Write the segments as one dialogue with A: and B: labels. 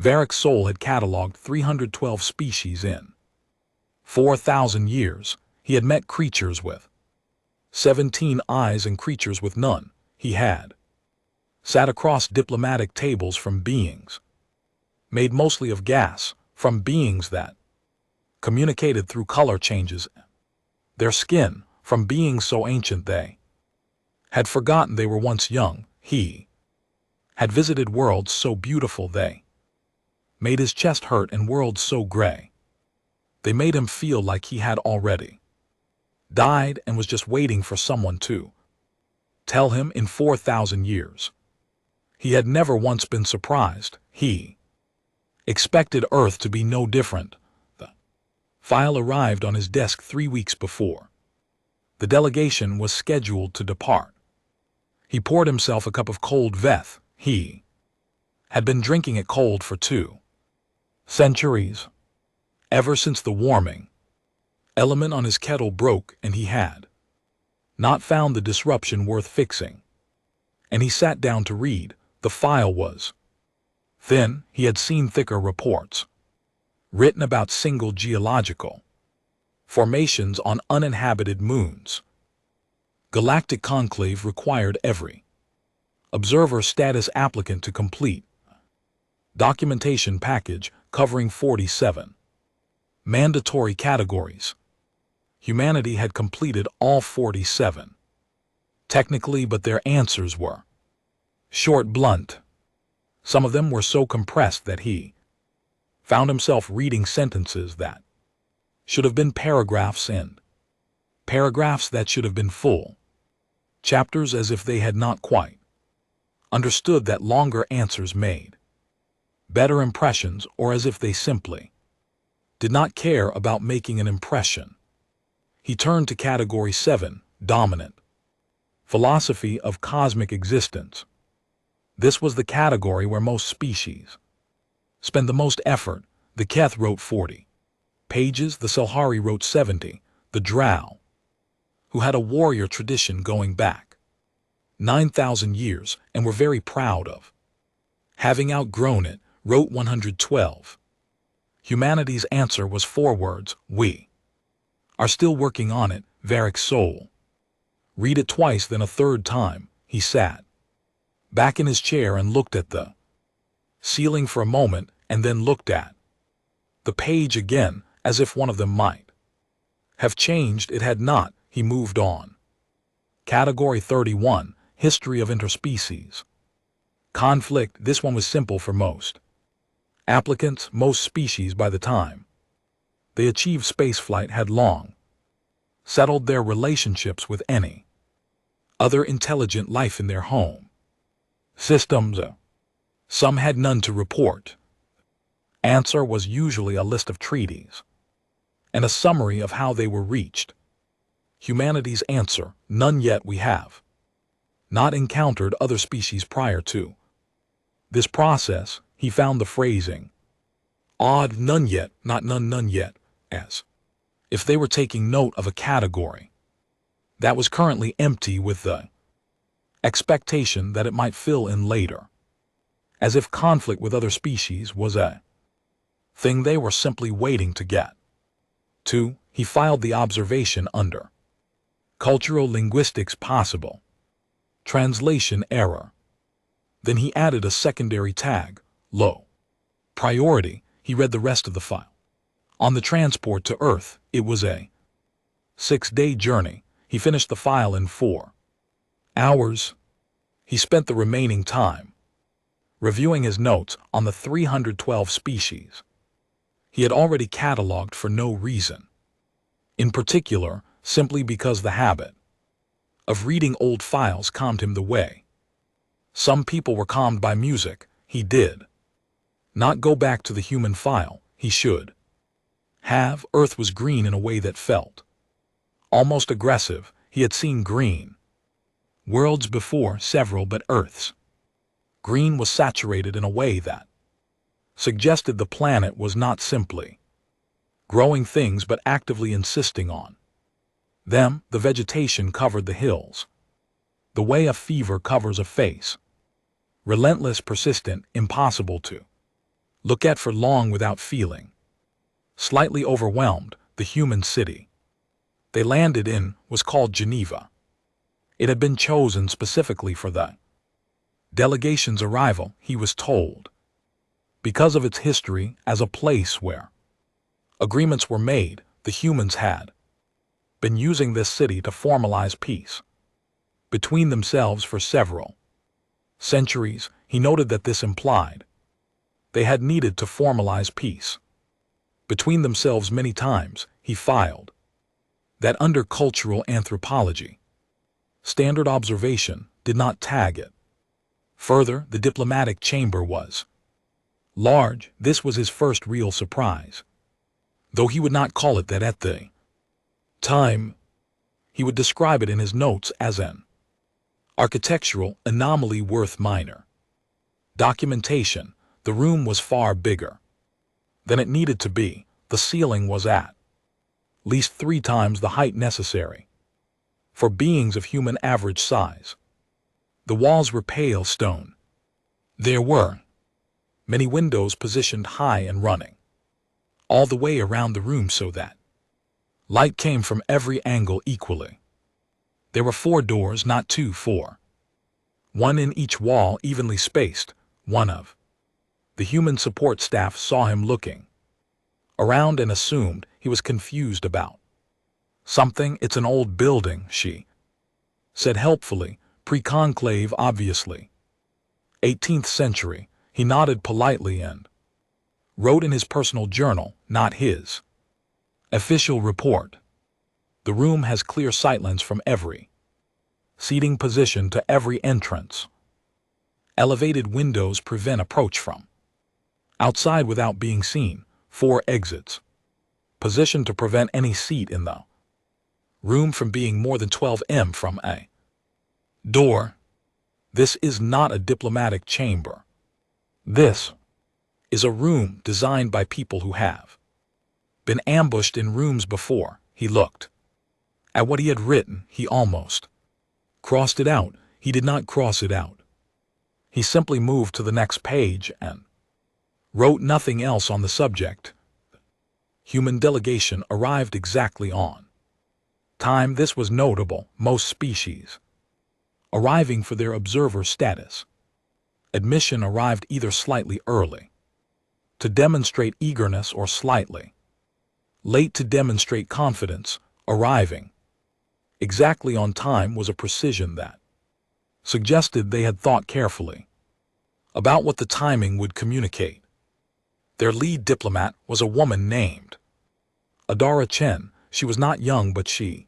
A: Varric's soul had catalogued 312 species in 4,000 years. He had met creatures with 17 eyes and creatures with none. He had sat across diplomatic tables from beings made mostly of gas, from beings that communicated through color changes. Their skin, from beings so ancient they had forgotten they were once young. He had visited worlds so beautiful they made his chest hurt, and worlds so gray they made him feel like he had already died and was just waiting for someone to tell him. In 4,000 years, he had never once been surprised. He expected Earth to be no different. The file arrived on his desk 3 weeks before the delegation was scheduled to depart. He poured himself a cup of cold veth. He had been drinking it cold for 2 centuries, ever since the warming element on his kettle broke, and he had not found the disruption worth fixing. And he sat down to read. The file was thin. He had seen thicker reports written about single geological formations on uninhabited moons. Galactic conclave required every observer status applicant to complete documentation package covering 47 mandatory categories. Humanity had completed all 47 technically, but their answers were short, blunt. Some of them were so compressed that he found himself reading sentences that should have been paragraphs, and paragraphs that should have been full chapters, as if they had not quite understood that longer answers made better impressions, or as if they simply did not care about making an impression. He turned to Category 7, Dominant Philosophy of Cosmic Existence. This was the category where most species spend the most effort. The Keth wrote 40 pages, the Selhari wrote 70, the Drow, who had a warrior tradition going back 9,000 years and were very proud of having outgrown it, wrote 112. Humanity's answer was 4 words: we are still working on it. Varric's soul read it twice, then a third time. He sat back in his chair and looked at the ceiling for a moment, and then looked at the page again, as if one of them might have changed. It had not. He moved on. Category 31, History of Interspecies Conflict. This one was simple for most applicants. Most species, by the time they achieved spaceflight, had long settled their relationships with any other intelligent life in their home systems. Some had none to report. Answer was usually a list of treaties and a summary of how they were reached. Humanity's answer: none yet. We have not encountered other species prior to this process. He found the phrasing odd, none yet, not none yet, as if they were taking note of a category that was currently empty with the expectation that it might fill in later, as if conflict with other species was a thing they were simply waiting to get to. He filed the observation under cultural linguistics: possible translation error. Then he added a secondary tag: low priority. He read the rest of the file. On the transport to Earth, it was a 6-day journey. He finished the file in 4 hours. He spent the remaining time reviewing his notes on the 312 species he had already cataloged for no reason in particular, simply because the habit of reading old files calmed him the way some people were calmed by music. He did not go back to the human file. He should have. Earth was green in a way that felt almost aggressive. He had seen green worlds before, several, but Earth's green was saturated in a way that suggested the planet was not simply growing things but actively insisting on them. The vegetation covered the hills the way a fever covers a face, relentless, persistent, impossible to Look at for long without feeling. Slightly overwhelmed, the human city they landed in was called Geneva. It had been chosen specifically for the delegation's arrival, he was told, because of its history as a place where agreements were made. The humans had been using this city to formalize peace between themselves for several centuries. He noted that this implied they had needed to formalize peace between themselves many times. He filed that under cultural anthropology, standard observation did not tag it. Further, the diplomatic chamber was large. This was his first real surprise, though he would not call it that at the time. He would describe it in his notes as an architectural anomaly worth minor documentation. The room was far bigger than it needed to be. The ceiling was at least 3 times the height necessary for beings of human average size. The walls were pale stone. There were many windows positioned high and running all the way around the room so that light came from every angle equally. There were 4 doors, not 2, 4. One in each wall, evenly spaced. One of the human support staff saw him looking around and assumed he was confused about something. It's an old building, she said helpfully. Pre-conclave, obviously. 18th century. He nodded politely and wrote in his personal journal, not his official report. The room has clear sightlines from every seating position to every entrance. Elevated windows prevent approach from outside without being seen. 4 exits positioned to prevent any seat in the room from being more than 12 m from a door. This is not a diplomatic chamber. This is a room designed by people who have been ambushed in rooms before. He looked at what he had written. He almost crossed it out. He did not cross it out. He simply moved to the next page and wrote nothing else on the subject. Human delegation arrived exactly on time. This was notable. Most species arriving for their observer status. Admission arrived either slightly early to demonstrate eagerness or slightly late to demonstrate confidence. Arriving exactly on time was a precision that suggested they had thought carefully about what the timing would communicate. Their lead diplomat was a woman named Adara Chen. She was not young, but she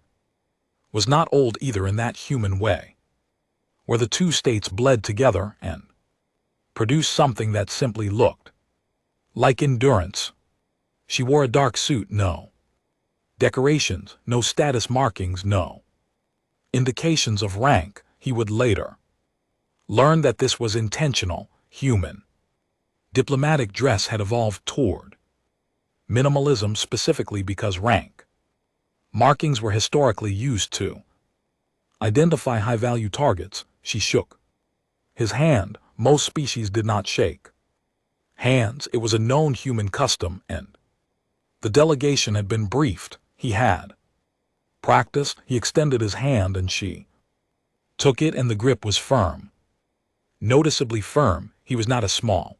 A: was not old either in that human way, where the 2 states bled together and produced something that simply looked like endurance. She wore a dark suit. No decorations, no status markings, no indications of rank. He would later learn that this was intentional. Human diplomatic dress had evolved toward minimalism specifically because rank markings were historically used to identify high-value targets. She shook his hand. Most species did not shake hands. It was a known human custom, and the delegation had been briefed. He had practiced. He extended his hand and she took it, and the grip was firm. Noticeably firm. He was not a small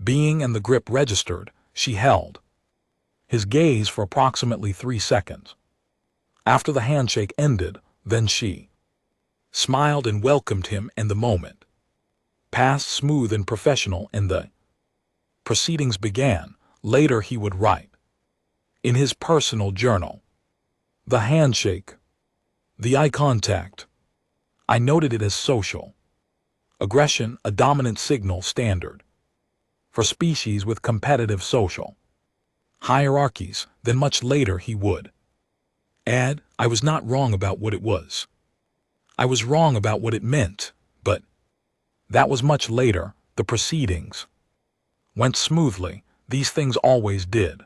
A: being, and the grip registered. She held his gaze for approximately 3 seconds. After the handshake ended, then she smiled and welcomed him, and the moment passed smooth and professional, and the proceedings began. Later he would write in his personal journal, the handshake, the eye contact. I noted it as social aggression, a dominant signal standard for species with competitive social hierarchies. Then much later he would add, I was not wrong about what it was. I was wrong about what it meant, but that was much later. The proceedings went smoothly. These things always did.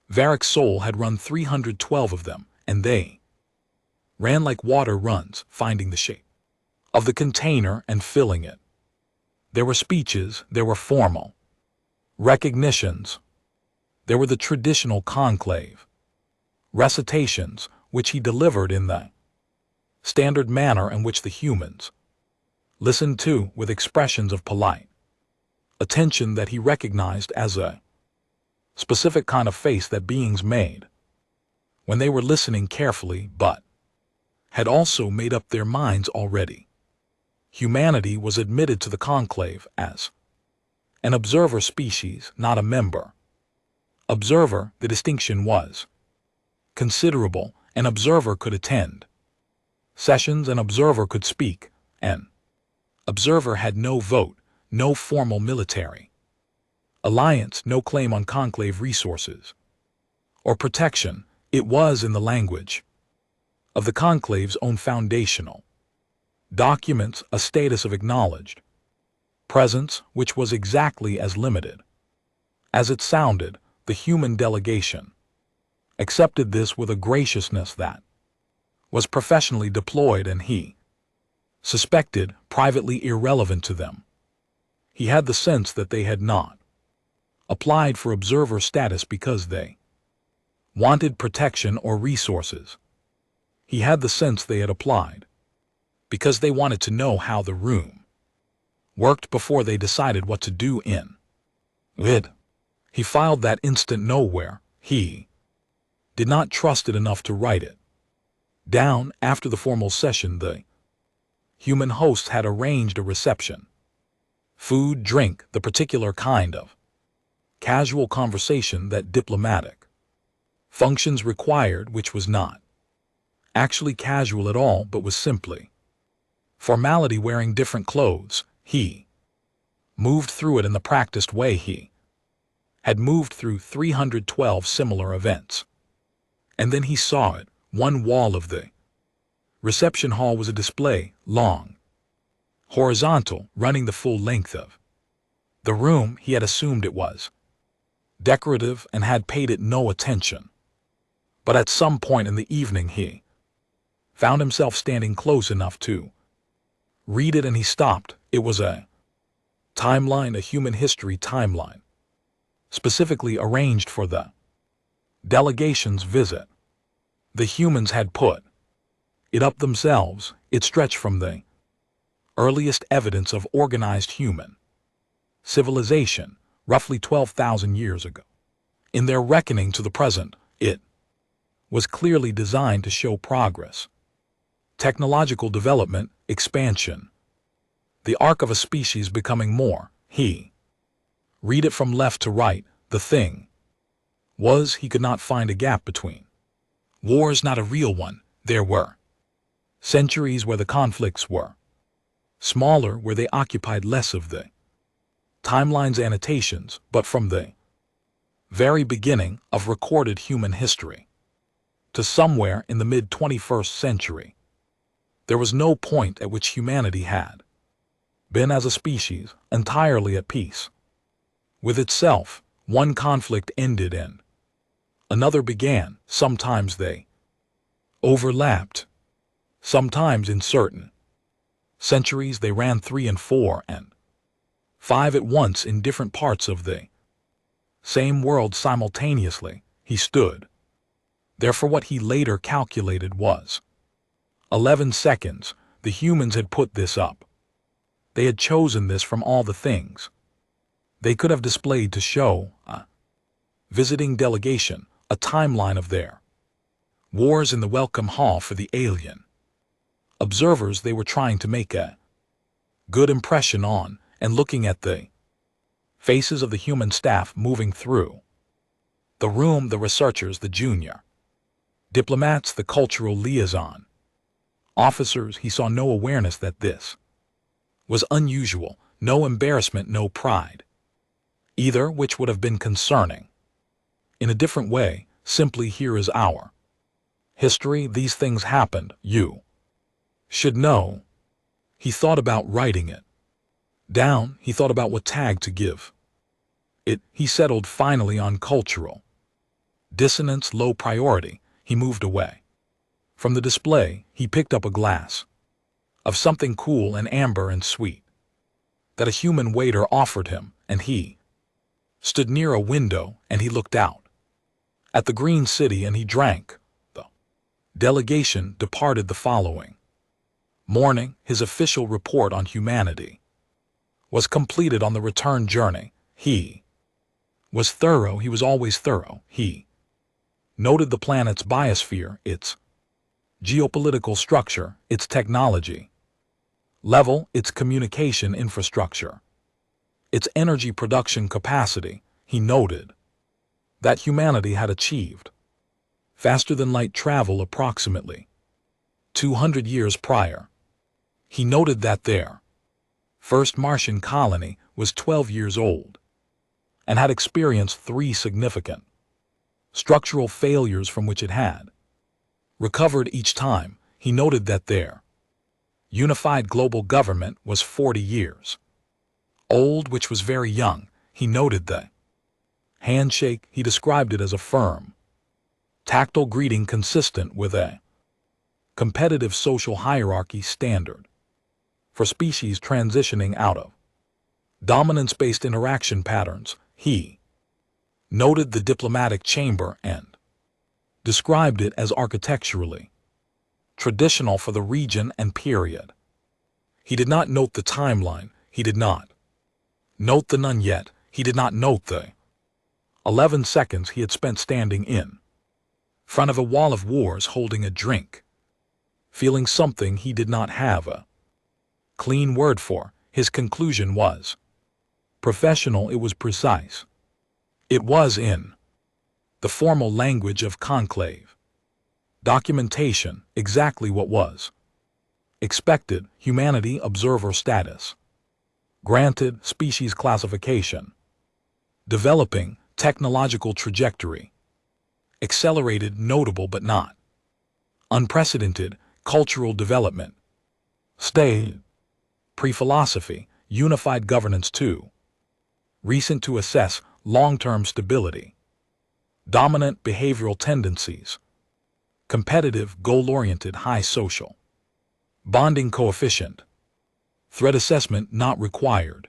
A: Varric's soul had run 312 of them, and they ran like water runs, finding the shape of the container and filling it. There were speeches, there were formal Recognitions. There were the traditional conclave. Recitations, which he delivered in the standard manner in which the humans listened to with expressions of polite attention that he recognized as a specific kind of face that beings made when they were listening carefully but had also made up their minds already. Humanity was admitted to the conclave as an observer species, not a member. Observer, the distinction was considerable. An observer could attend sessions, an observer could speak, an observer had no vote, no formal military alliance, no claim on conclave resources or protection. It was, in the language of the conclave's own foundational documents, a status of acknowledged presence, which was exactly as limited as it sounded. The human delegation accepted this with a graciousness that was professionally deployed and he suspected privately irrelevant to them. He had the sense that they had not applied for observer status because they wanted protection or resources. He had the sense they had applied because they wanted to know how the room worked before they decided what to do in it. He filed that instant nowhere. He did not trust it enough to write it down. After the formal session, the human hosts had arranged a reception. Food, drink, the particular kind of casual conversation that diplomatic functions required, which was not actually casual at all but was simply formality. Wearing different clothes, he moved through it in the practiced way he had moved through 312 similar events. And then he saw it. One wall of the reception hall was a display, long, horizontal, running the full length of the room. He had assumed it was decorative and had paid it no attention. But at some point in the evening he found himself standing close enough to read it, and he stopped. It was a timeline, a human history timeline, specifically arranged for the delegation's visit. The humans had put it up themselves. It stretched from the earliest evidence of organized human civilization, roughly 12,000 years ago. In their reckoning to the present, it was clearly designed to show progress, technological development, expansion, the arc of a species becoming more. He read it from left to right. The thing was, he could not find a gap between wars, not a real one. There were centuries where the conflicts were smaller, where they occupied less of the timeline's annotations, but from the very beginning of recorded human history to somewhere in the mid-21st century, there was no point at which humanity had been as a species entirely at peace with itself. One conflict ended and another began. Sometimes they overlapped. Sometimes in certain centuries they ran 3 and 4 and 5 at once in different parts of the same world simultaneously. He stood there for what he later calculated was 11 seconds. The humans had put this up. They had chosen this from all the things they could have displayed to show a visiting delegation a timeline of their wars in the welcome hall for the alien observers. They were trying to make a good impression on, and looking at the faces of the human staff moving through the room, the researchers, the junior diplomats, the cultural liaison officers. He saw no awareness that this was unusual, no embarrassment, no pride either, which would have been concerning in a different way. Simply, here is our history. These things happened. You should know. He thought about writing it down. He thought about what tag to give it. He settled finally on cultural dissonance, low priority. He moved away from the display. He picked up a glass of something cool and amber and sweet that a human waiter offered him, and he stood near a window and he looked out at the green city and he drank. The delegation departed the following morning. His official report on humanity was completed on the return journey. He was thorough. He was always thorough. He noted the planet's biosphere, its geopolitical structure, its technology level, its communication infrastructure, its energy production capacity. He noted that humanity had achieved faster than light travel approximately 200 years prior. He noted that their first Martian colony was 12 years old and had experienced 3 significant structural failures from which it had recovered each time. He noted that their unified global government was 40 years old, which was very young. He noted the handshake. He described it as a firm, tactile greeting consistent with a competitive social hierarchy standard for species transitioning out of dominance-based interaction patterns. He noted the diplomatic chamber and described it as architecturally traditional for the region and period. He did not note the timeline. He did not note the none yet. He did not note the 11 seconds he had spent standing in front of a wall of wars holding a drink, feeling something he did not have a clean word for. His conclusion was professional. It was precise. It was in the formal language of conclave documentation, exactly what was expected. Humanity observer status granted, species classification developing, technological trajectory accelerated, notable but not unprecedented, cultural development stayed, pre-philosophy, unified governance too recent to assess, long-term stability, dominant behavioral tendencies, competitive, goal-oriented, high social bonding coefficient, threat assessment not required,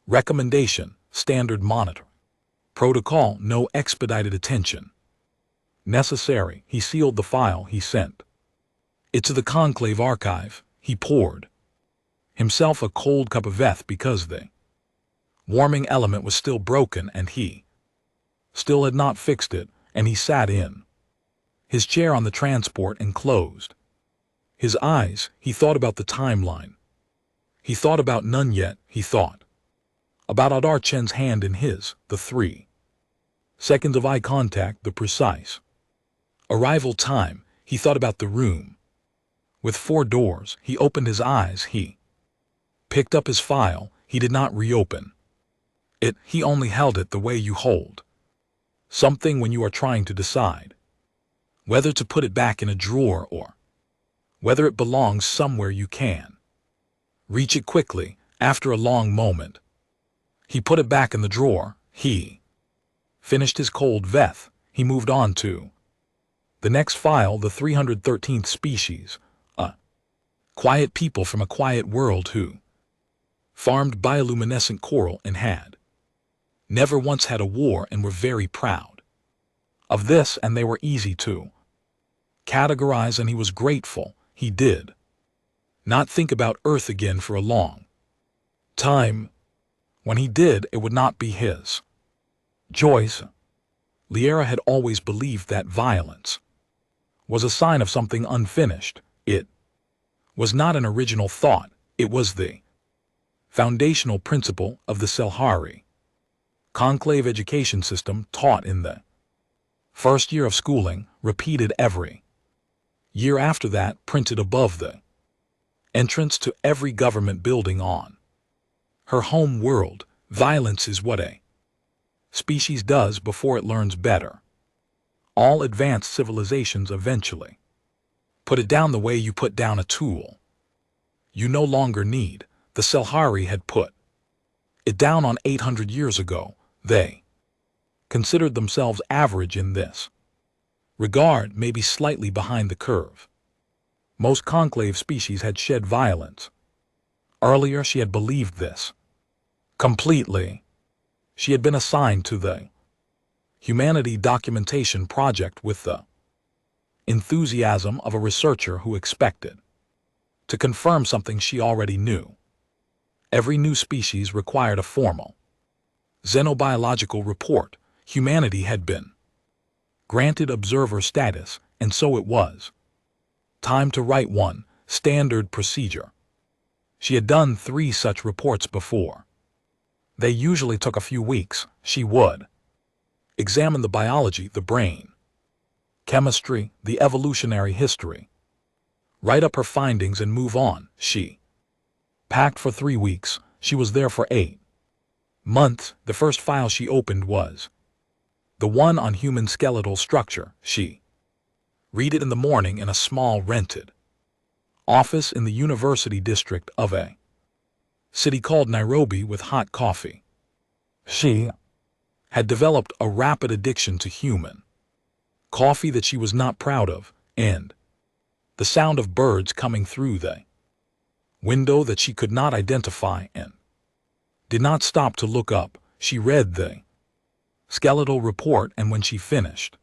A: recommendation, standard monitor, protocol, no expedited attention necessary. He sealed the file. He sent it to the conclave archive. He poured himself a cold cup of eth because the warming element was still broken and he still had not fixed it, and he sat in his chair on the transport and closed his eyes. He thought about the timeline. He thought about none yet. He thought about Adar Chen's hand in his, the 3 seconds of eye contact, the precise arrival time. He thought about the room with 4 doors. He opened his eyes. He picked up his file. He did not reopen it. He only held it the way you hold something when you are trying to decide whether to put it back in a drawer or whether it belongs somewhere you can reach it quickly. After a long moment, he put it back in the drawer. He finished his cold veth. He moved on to the next file, the 313th species, a quiet people from a quiet world who farmed bioluminescent coral and had never once had a war and were very proud of this, and they were easy to categorize, and he was grateful. He did not think about Earth again for a long time. When he did, it would not be his choice. Liera had always believed that violence was a sign of something unfinished. It was not an original thought. It was the foundational principle of the Selhari conclave education system, taught in the first year of schooling, repeated every year after that, printed above the entrance to every government building on her home world. Violence is what a species does before it learns better. All advanced civilizations eventually put it down the way you put down a tool you no longer need. The Selhari had put it down on 800 years ago. They considered themselves average in this regard, maybe slightly behind the curve. Most conclave species had shed violence. Earlier she had believed this completely. She had been assigned to the Humanity Documentation Project with the enthusiasm of a researcher who expected to confirm something she already knew. Every new species required a formal xenobiological report. Humanity had been granted observer status, and so it was time to write one. Standard procedure. She had done 3 such reports before. They usually took a few weeks. She would examine the biology, the brain, chemistry, the evolutionary history, write up her findings and move on. She packed for 3 weeks. She was there for 8 months. The first file she opened was the one on human skeletal structure. She read it in the morning in a small rented office in the university district of a city called Nairobi with hot coffee. She had developed a rapid addiction to human coffee that she was not proud of, and the sound of birds coming through the window that she could not identify, and did not stop to look up. She read the skeletal report, and when she finished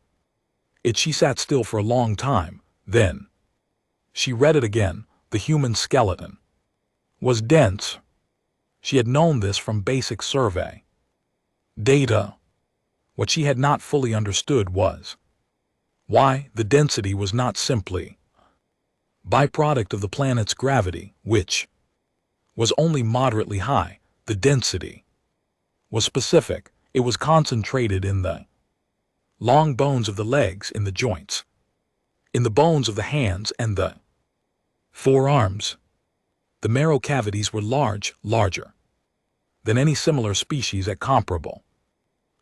A: it, she sat still for a long time. Then she read it again. The human skeleton was dense. She had known this from basic survey data. What she had not fully understood was why the density was not simply a byproduct of the planet's gravity, which was only moderately high. The density was specific. It was concentrated in the long bones of the legs, in the joints, in the bones of the hands and the forearms. The marrow cavities were larger than any similar species at comparable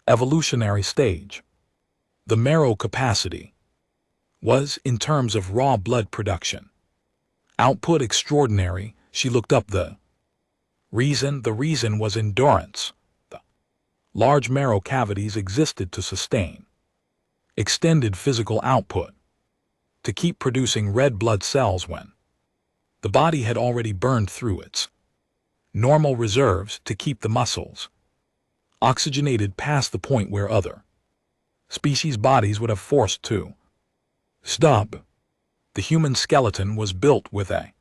A: evolutionary stage. The marrow capacity was, in terms of raw blood production output, extraordinary. She looked up the reason. The reason was endurance. The large marrow cavities existed to sustain extended physical output, to keep producing red blood cells when the body had already burned through its normal reserves, to keep the muscles oxygenated past the point where other species' bodies would have forced to stop. The human skeleton was built with a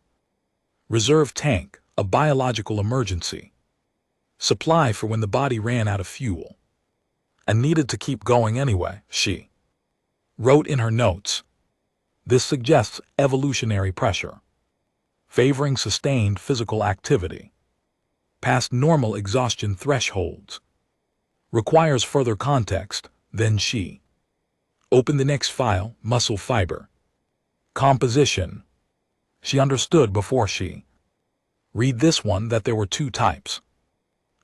A: reserve tank, a biological emergency supply for when the body ran out of fuel and needed to keep going anyway. She wrote in her notes, "This suggests evolutionary pressure, favoring sustained physical activity past normal exhaustion thresholds. Requires further context." Then she opened the next file, muscle fiber composition. She understood before she read this one that there were 2 types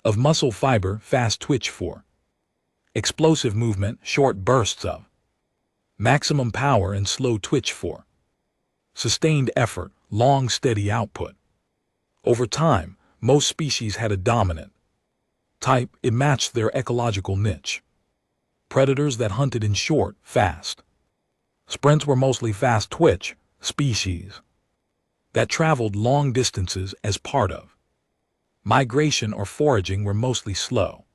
A: of muscle fiber: fast twitch for explosive movement, short bursts of maximum power, and slow twitch for sustained effort, long steady output. Over time, most species had a dominant type. It matched their ecological niche. Predators that hunted in short, fast sprints were mostly fast twitch. Species that traveled long distances as part of migration or foraging were mostly slow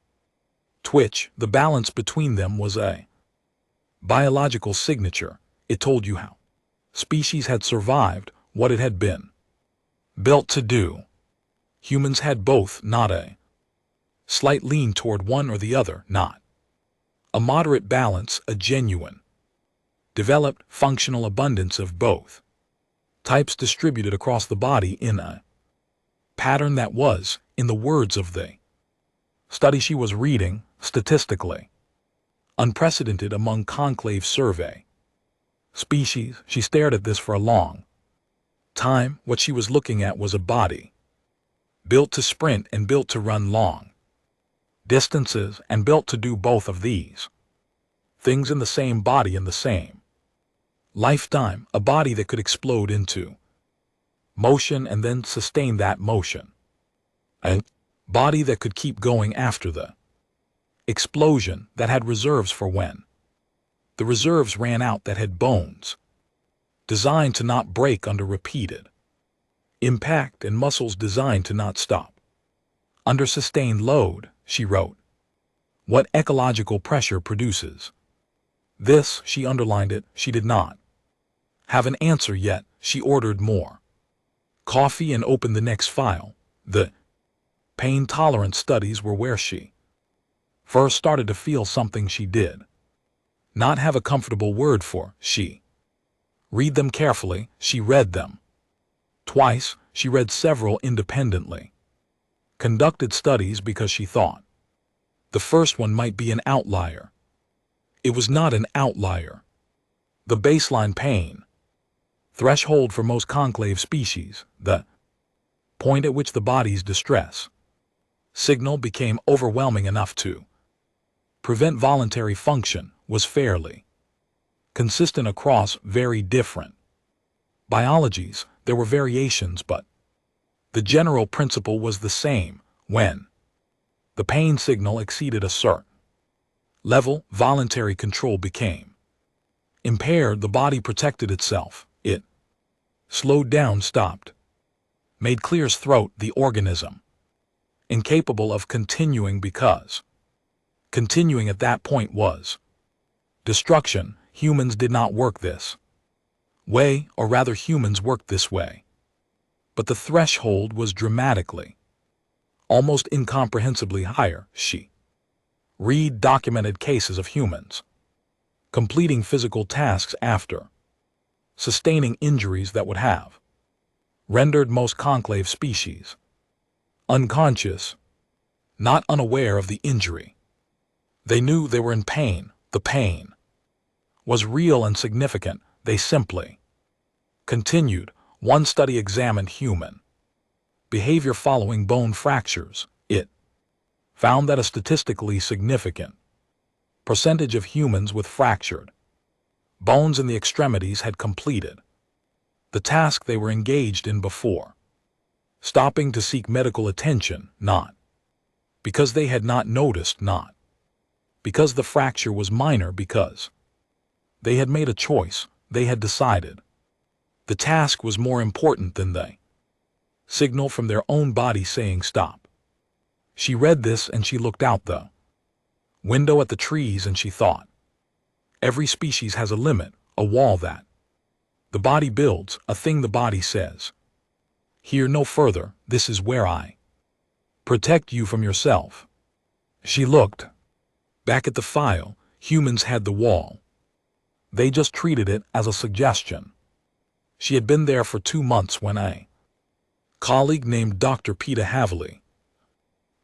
A: twitch. The balance between them was a biological signature. It told you how species had survived, what it had been built to do. Humans had both, not a slight lean toward one or the other, not a moderate balance, a genuine, developed, functional abundance of both types distributed across the body in a pattern that was, in the words of the study she was reading, statistically unprecedented among conclave survey species. She stared at this for a long time. What she was looking at was a body built to sprint and built to run long distances, and built to do both of these things in the same body in the same lifetime. A body that could explode into motion and then sustain that motion. A body that could keep going after the explosion, that had reserves for when the reserves ran out, that had bones designed to not break under repeated impact, and muscles designed to not stop under sustained load. She wrote, what ecological pressure produces. This, she underlined it, she did not have an answer yet. She ordered more coffee and opened the next file. The pain tolerance studies were where she first started to feel something she did not have a comfortable word for. She read them carefully. She read them twice. She read several independently conducted studies because she thought the first one might be an outlier. It was not an outlier. The baseline pain threshold for most conclave species, the point at which the body's distress signal became overwhelming enough to prevent voluntary function, was fairly consistent across very different biologies. There were variations, but the general principle was the same. When the pain signal exceeded a certain level, voluntary control became impaired. The body protected itself. It slowed down, stopped, made clear's throat, the organism incapable of continuing, because continuing at that point was destruction. Humans did not work this way, or rather humans worked this way. But the threshold was dramatically, almost incomprehensibly higher. She read documented cases of humans completing physical tasks after sustaining injuries that would have rendered most conclave species unconscious, not unaware of the injury. They knew they were in pain. The pain was real and significant. They simply continued. One study examined human behavior following bone fractures. It found that a statistically significant percentage of humans with fractured bones in the extremities had completed the task they were engaged in before stopping to seek medical attention, not because they had not noticed, not because the fracture was minor, because they had made a choice. They had decided the task was more important than the signal from their own body saying stop. She read this and she looked out the window at the trees, and she thought, every species has a limit, a wall that the body builds, a thing the body says, here no further. This is where I protect you from yourself. She looked back at the file. Humans had the wall. They just treated it as a suggestion. She had been there for 2 months when a colleague named Dr. Peter Havley,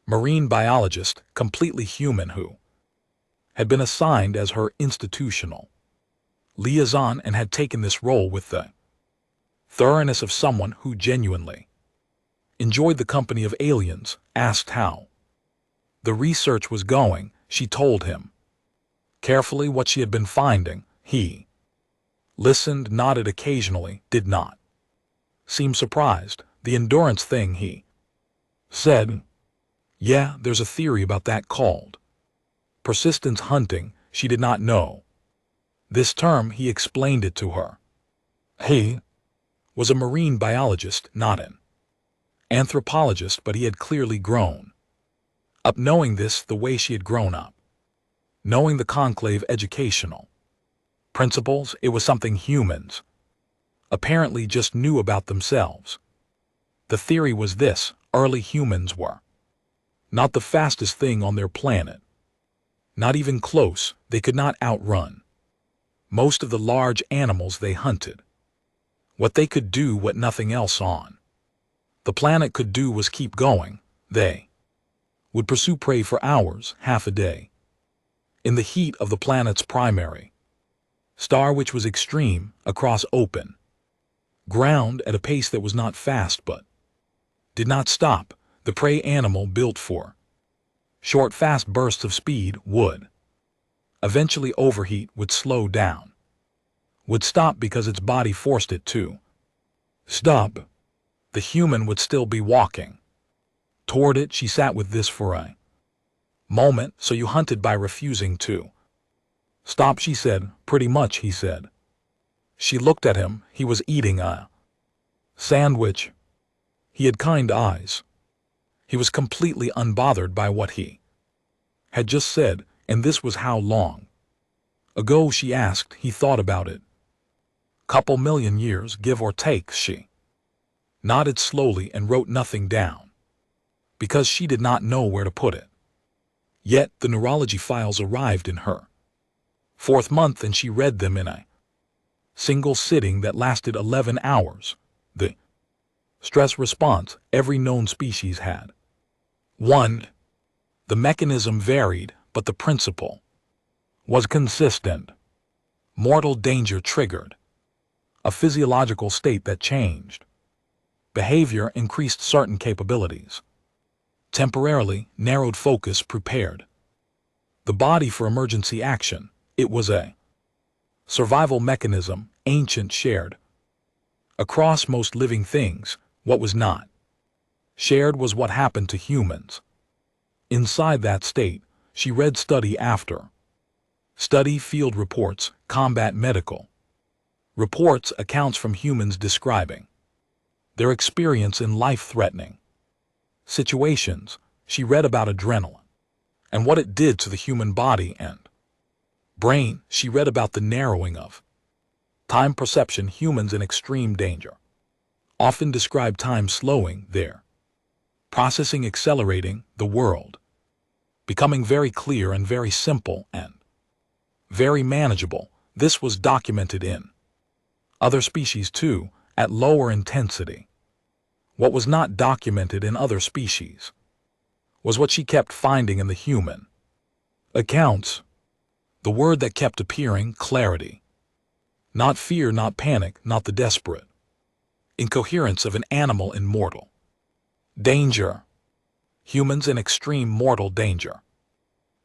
A: marine biologist, completely human, who had been assigned as her institutional liaison and had taken this role with the thoroughness of someone who genuinely enjoyed the company of aliens, asked how the research was going. She told him carefully what she had been finding. He listened, nodded occasionally, did not seem surprised. The endurance thing, he said. Yeah, there's a theory about that called persistence hunting. She did not know this term. He explained it to her. He was a marine biologist, not an anthropologist, but he had clearly grown up knowing this the way she had grown up, knowing the conclave educational principles. It was something humans apparently just knew about themselves. The theory was this: early humans were not the fastest thing on their planet. Not even close. They could not outrun most of the large animals they hunted. What they could do, what nothing else on the planet could do, was keep going. They would pursue prey for hours, half a day, in the heat of the planet's primary star, which was extreme, across open ground at a pace that was not fast but did not stop. The prey animal, built for short, fast bursts of speed, would eventually overheat, would slow down, would stop because its body forced it to stop. The human would still be walking toward it. She sat with this for a moment. So you hunted by refusing to stop, she said. Pretty much, he said. She looked at him. He was eating a sandwich. He had kind eyes. He was completely unbothered by what he had just said, and this was how long ago, she asked. He thought about it. Couple million years, give or take. She nodded slowly and wrote nothing down, because she did not know where to put it. Yet the neurology files arrived in her fourth month, and she read them in a single sitting that lasted 11 hours. The stress response every known species had. 1. The mechanism varied, but the principle was consistent. Mortal danger triggered a physiological state that changed. Behavior increased certain capabilities. Temporarily narrowed focus prepared the body for emergency action. It was a survival mechanism, ancient, shared across most living things. What was not shared was what happened to humans. Inside that state, she read study after study, field reports, combat medical reports, accounts from humans describing their experience in life-threatening situations. She read about adrenaline and what it did to the human body and brain. She read about the narrowing of time perception. Humans in extreme danger often describe time slowing, their processing accelerating, the world becoming very clear and very simple and very manageable. This was documented in other species too, at lower intensity. What was not documented in other species was what she kept finding in the human accounts. The word that kept appearing, clarity. Not fear, not panic, not the desperate incoherence of an animal in mortal danger. Humans in extreme mortal danger.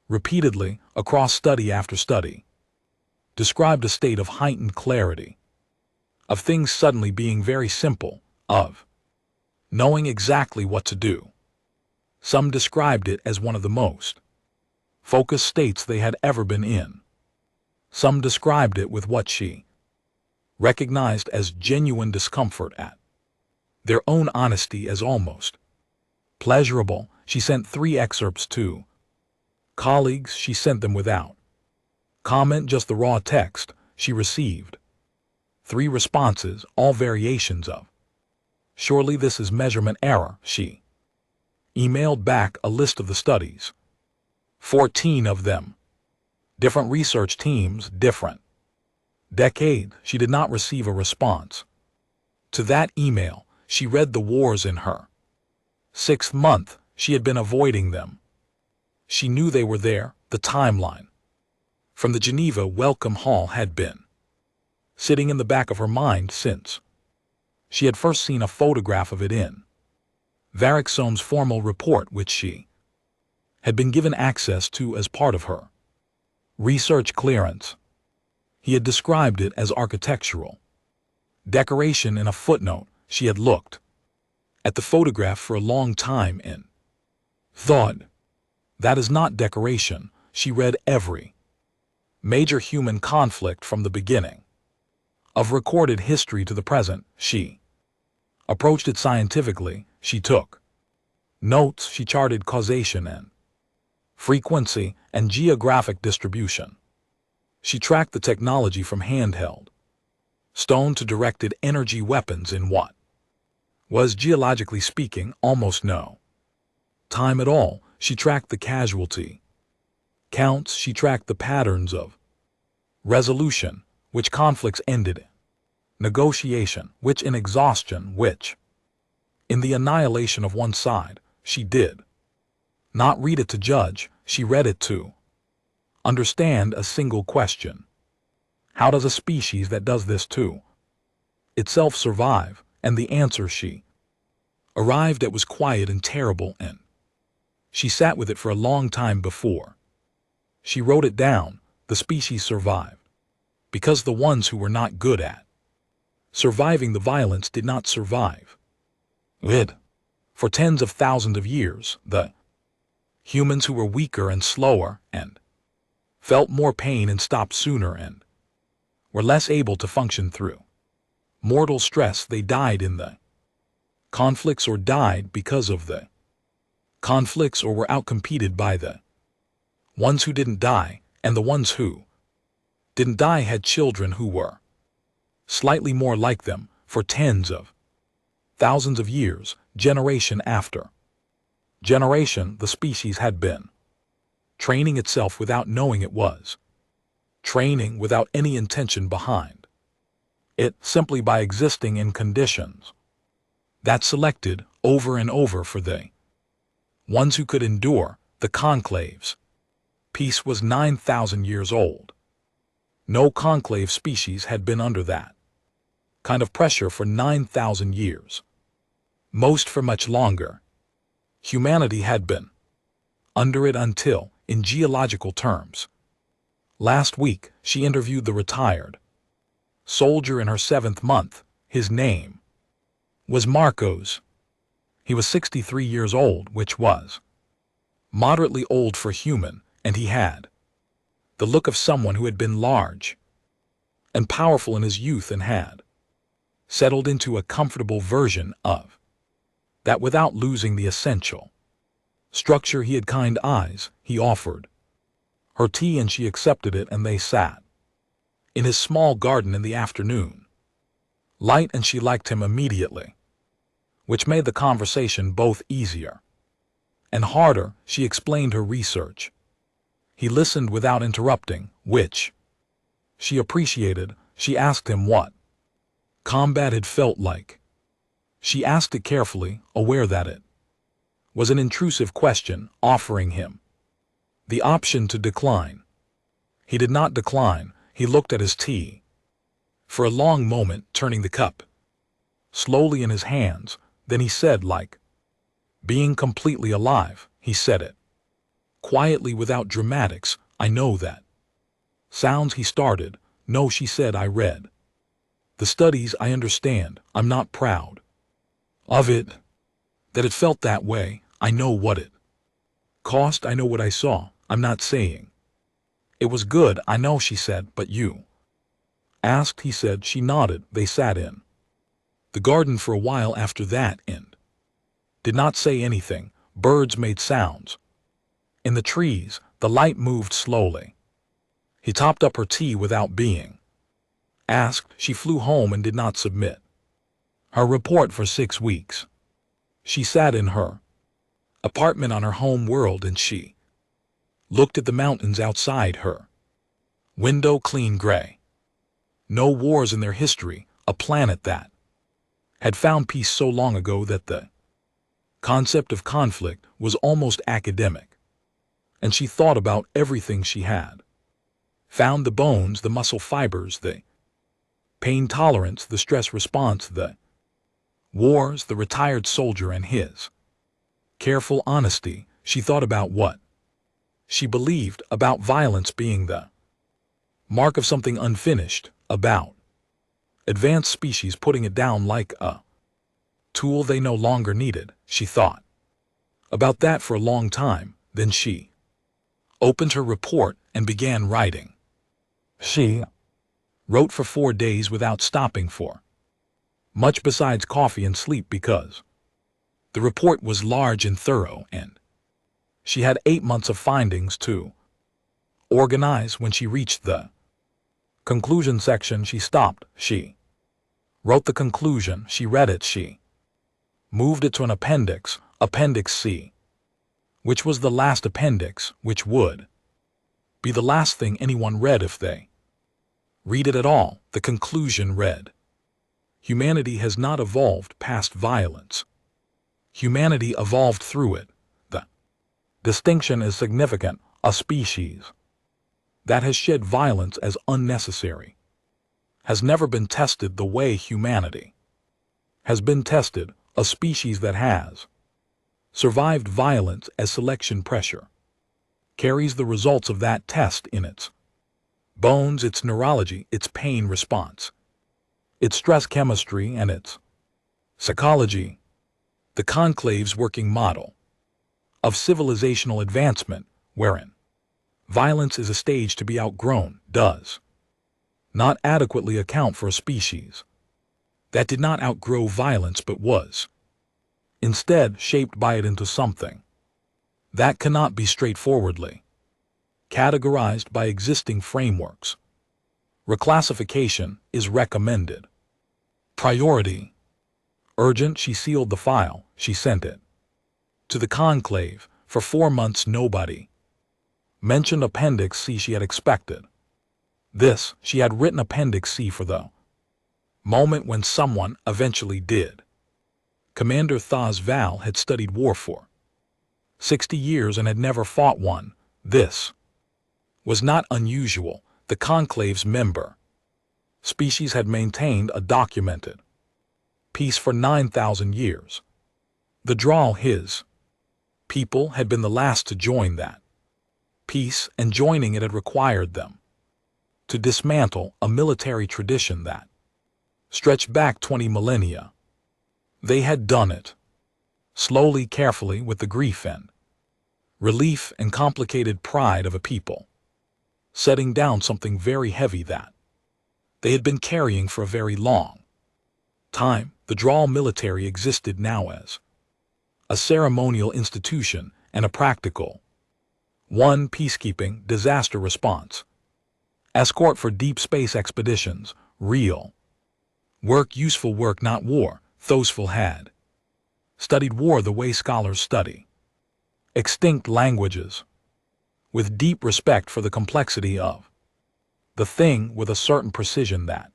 A: Repeatedly, across study after study, described a state of heightened clarity, of things suddenly being very simple, of knowing exactly what to do. Some described it as one of the most focused states they had ever been in. Some described it with what she recognized as genuine discomfort at their own honesty as almost pleasurable. She sent 3 excerpts to colleagues. She sent them without comment, just the raw text. She received 3 responses, all variations of surely this is measurement error. She emailed back a list of the studies, 14 of them, different research teams, different decade. She did not receive a response to that email. She read the wars in her 6th month. She had been avoiding them. She knew they were there. The timeline from the Geneva Welcome Hall had been sitting in the back of her mind since she had first seen a photograph of it in Variksom's formal report, which she had been given access to as part of her research clearance. He had described it as architectural decoration. In a footnote, she had looked at the photograph for a long time in thought, that is not decoration. She read every major human conflict from the beginning of recorded history to the present. She approached it scientifically. She took notes. She charted causation and frequency and geographic distribution. She tracked the technology from handheld stone to directed energy weapons in what was, geologically speaking, almost no time at all. She tracked the casualty counts. She tracked the patterns of resolution, which conflicts ended in negotiation, which in exhaustion, which in the annihilation of one side. She did not read it to judge. She read it to understand a single question. How does a species that does this to itself survive? And the answer she arrived at was quiet and terrible, and she sat with it for a long time before she wrote it down. The species survived because the ones who were not good at surviving the violence did not survive it. For tens of thousands of years, the humans who were weaker and slower and felt more pain and stopped sooner and were less able to function through mortal stress, they died in the conflicts or died because of the conflicts or were outcompeted by the ones who didn't die, and the ones who didn't die had children who were slightly more like them for tens of thousands of years, generation after generation. The species had been training itself without knowing it was training, without any intention behind it, simply by existing in conditions that selected over and over for the ones who could endure the conclaves. Peace was 9,000 years old. No conclave species had been under that kind of pressure for 9,000 years. Most for much longer. Humanity had been under it until, in geological terms. Last week, she interviewed the retired soldier in her 7th month. His name was Marcos. He was 63 years old, which was moderately old for human, and he had the look of someone who had been large and powerful in his youth and had settled into a comfortable version of that without losing the essential structure. He had kind eyes. He offered her tea and she accepted it, and they sat in his small garden in the afternoon light, and she liked him immediately, which made the conversation both easier and harder. She explained her research. He listened without interrupting, which she appreciated. She asked him what combat had felt like. She asked it carefully, aware that it was an intrusive question, offering him the option to decline. He did not decline. He looked at his tea for a long moment, turning the cup slowly in his hands. Then he said, like being completely alive, he said it quietly without dramatics, "I know that sounds." He started. "No," she said, "I read the studies. I understand. I'm not proud of it, that it felt that way. I know what it cost. I know what I saw. I'm not saying it was good. I know," she said. "But you asked," he said. She nodded. They sat in the garden for a while after that and did not say anything. Birds made sounds in the trees. The light moved slowly. He topped up her tea without being asked. She flew home and did not submit her report for 6 weeks. She sat in her apartment on her home world, and she looked at the mountains outside her window, clean gray. No wars in their history, a planet that had found peace so long ago that the concept of conflict was almost academic. And she thought about everything she had found: the bones, the muscle fibers, the pain tolerance, the stress response, the wars, the retired soldier and his careful honesty. She thought about what she believed about violence being the mark of something unfinished, about advanced species putting it down like a tool they no longer needed. She thought about that for a long time. Then she opened her report and began writing. She wrote for 4 days without stopping for much besides coffee and sleep, because the report was large and thorough, and she had 8 months of findings to organize. When she reached the conclusion section, she stopped. She wrote the conclusion. She read it. She moved it to an appendix, Appendix C, which was the last appendix, which would be the last thing anyone read if they read it at all. The conclusion read, "Humanity has not evolved past violence. Humanity evolved through it. The distinction is significant. A species that has shed violence as unnecessary has never been tested the way humanity has been tested. A species that has survived violence as selection pressure carries the results of that test in its bones, its neurology, its pain response, its stress chemistry, and its psychology." The conclave's working model of civilizational advancement, wherein violence is a stage to be outgrown, does not adequately account for a species that did not outgrow violence but was instead shaped by it into something that cannot be straightforwardly categorized by existing frameworks. Reclassification is recommended. Priority. Urgent. She sealed the file. She sent it to the conclave. For 4 months nobody mentioned Appendix C. She had expected this. She had written Appendix C for the moment when someone eventually did. Commander Thaz Val had studied war for 60 years and had never fought one. This was not unusual. The conclave's member species had maintained a documented peace for 9,000 years. The draw, his people had been the last to join that peace, and joining it had required them to dismantle a military tradition that stretched back 20 millennia. They had done it slowly, carefully, with the grief and relief and complicated pride of a people, setting down something very heavy that they had been carrying for a very long time. The draw military existed now as a ceremonial institution and a practical one. Peacekeeping, disaster response, escort for deep space expeditions, real work, useful work, not war. Thosful had studied war the way scholars study extinct languages, with deep respect for the complexity of the thing, with a certain precision that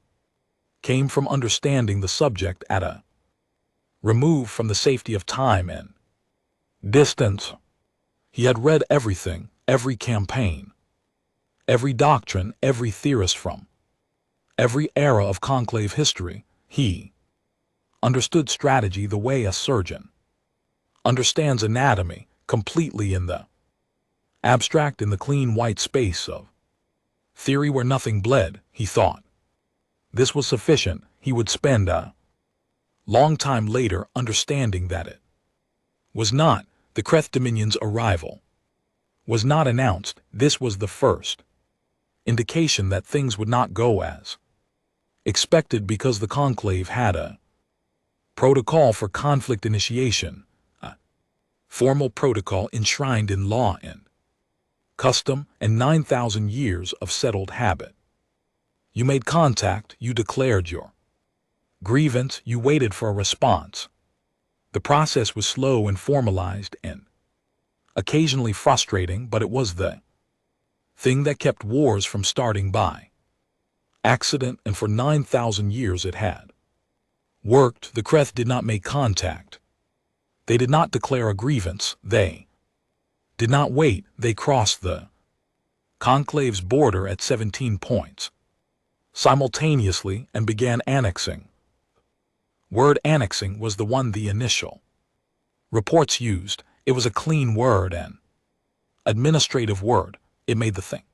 A: came from understanding the subject at a remove from the safety of time and distance. He had read everything, every campaign, every doctrine, every theorist from every era of conclave history. He understood strategy the way a surgeon understands anatomy, completely in the abstract, in the clean white space of theory where nothing bled. He thought this was sufficient. He would spend a long time later understanding that it was not. The Kreth Dominion's arrival was not announced. This was the first indication that things would not go as expected, because the conclave had a protocol for conflict initiation, a formal protocol enshrined in law and custom, and 9,000 years of settled habit. You made contact, you declared your grievance, you waited for a response. The process was slow and formalized and occasionally frustrating, but it was the thing that kept wars from starting by accident, and for 9,000 years it had worked. The Kreth did not make contact. They did not declare a grievance. They did not wait. They crossed the conclave's border at 17 points simultaneously and began annexing. Word annexing was the one the initial reports used. It was a clean word, an administrative word. It made the thing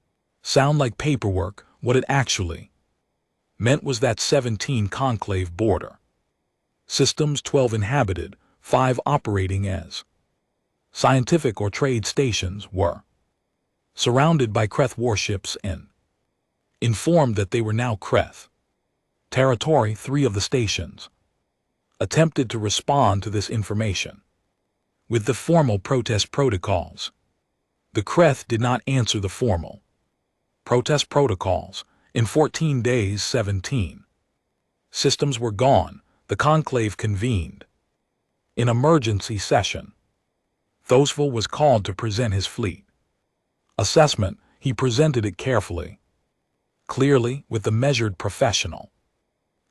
A: sound like paperwork. What it actually meant was that 17 conclave border systems, 12 inhabited, 5 operating as scientific or trade stations, were surrounded by Kreth warships and informed that they were now Kreth territory. 3 of the stations attempted to respond to this information with the formal protest protocols. The Kreth did not answer the formal protest protocols. In 14 days, 17 systems were gone. The conclave convened in emergency session. Thosful was called to present his fleet assessment. He presented it carefully, clearly, with the measured professional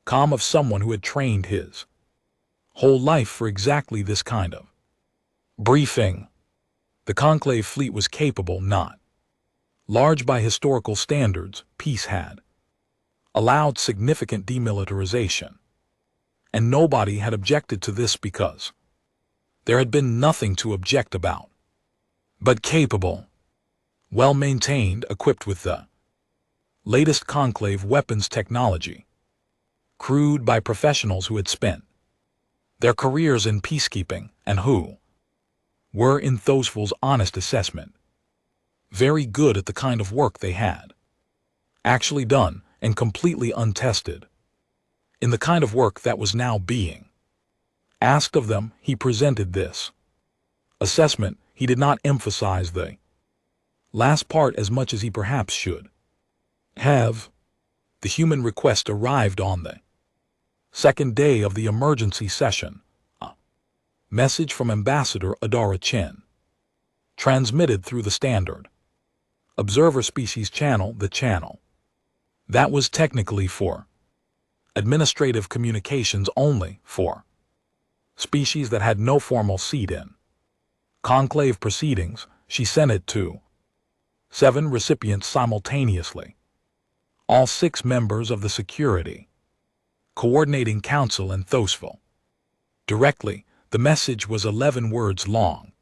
A: calm of someone who had trained his whole life for exactly this kind of briefing. The conclave fleet was capable, not large by historical standards. Peace had allowed significant demilitarization, and nobody had objected to this because there had been nothing to object about. But capable, well-maintained, equipped with the latest conclave weapons technology, crewed by professionals who had spent their careers in peacekeeping and who were, in Thosful's honest assessment, very good at the kind of work they had actually done, and completely untested in the kind of work that was now being asked of them. He presented this assessment. He did not emphasize the Last part as much as he perhaps should have. The human request arrived on the second day of the emergency session. A message from Ambassador Adara Chen, transmitted through the standard Observer Species channel, the channel that was technically for administrative communications only for species that had no formal seat in conclave proceedings. She sent it to 7 recipients simultaneously, all 6 members of the Security Coordinating Council in Thosville. Directly, the message was 11 words long.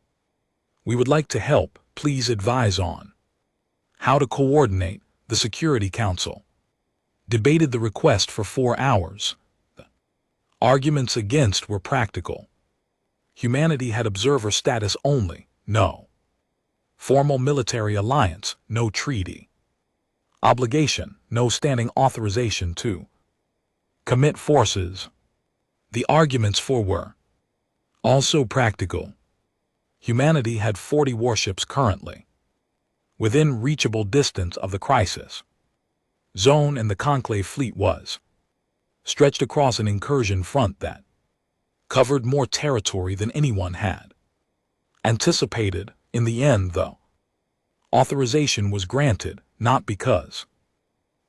A: We would like to help, please advise on how to coordinate. The Security Council debated the request for 4 hours. The arguments against were practical. Humanity had observer status only, no formal military alliance, no treaty obligation, no standing authorization to commit forces. The arguments for were also practical. Humanity had 40 warships currently within reachable distance of the crisis zone, and the conclave fleet was stretched across an incursion front that covered more territory than anyone had anticipated. In the end, though, authorization was granted, not because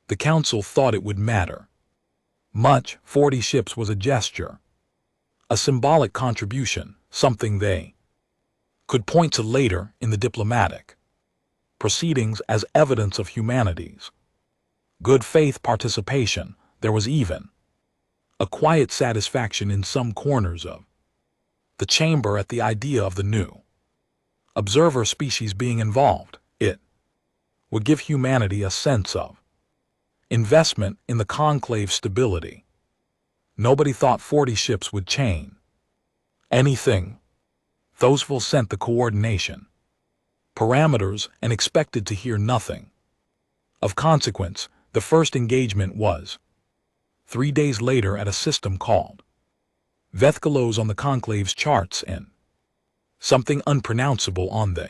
A: the Council thought it would matter much. 40 ships was a gesture, a symbolic contribution, something they could point to later in the diplomatic proceedings as evidence of humanity's good faith participation. There was even a quiet satisfaction in some corners of the chamber at the idea of the new observer species being involved. It would give humanity a sense of investment in the conclave stability. Nobody thought 40 ships would change anything. Thosville sent the coordination parameters and expected to hear nothing of consequence. The first engagement was 3 days later at a system called Vethkalos on the conclave's charts, and something unpronounceable on the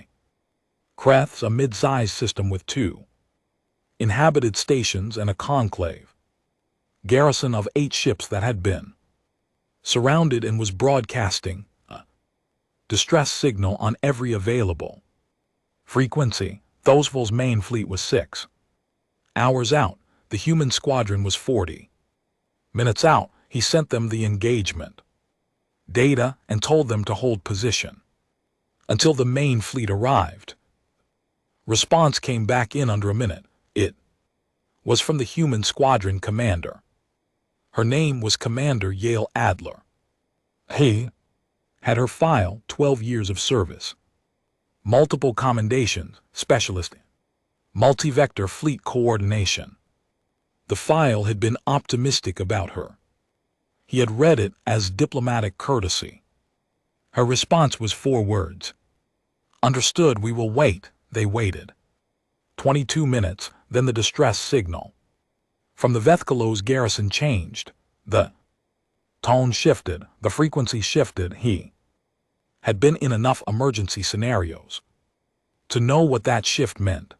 A: Kreths, a mid-sized system with 2 inhabited stations and a conclave garrison of 8 ships that had been surrounded and was broadcasting a distress signal on every available frequency. Thosville's main fleet was 6 hours out. The human squadron was 40 minutes out. He sent them the engagement data and told them to hold position until the main fleet arrived. Response came back in under a minute. It was from the human squadron commander. Her name was Commander Yale Adler. He had her file 12 years of service, multiple commendations, specialist in multi-vector fleet coordination. The file had been optimistic about her. He had read it as diplomatic courtesy. Her response was 4 words. Understood, we will wait. They waited 22 minutes, then the distress signal from the Vethkalos garrison changed. The tone shifted, the frequency shifted. He had been in enough emergency scenarios to know what that shift meant.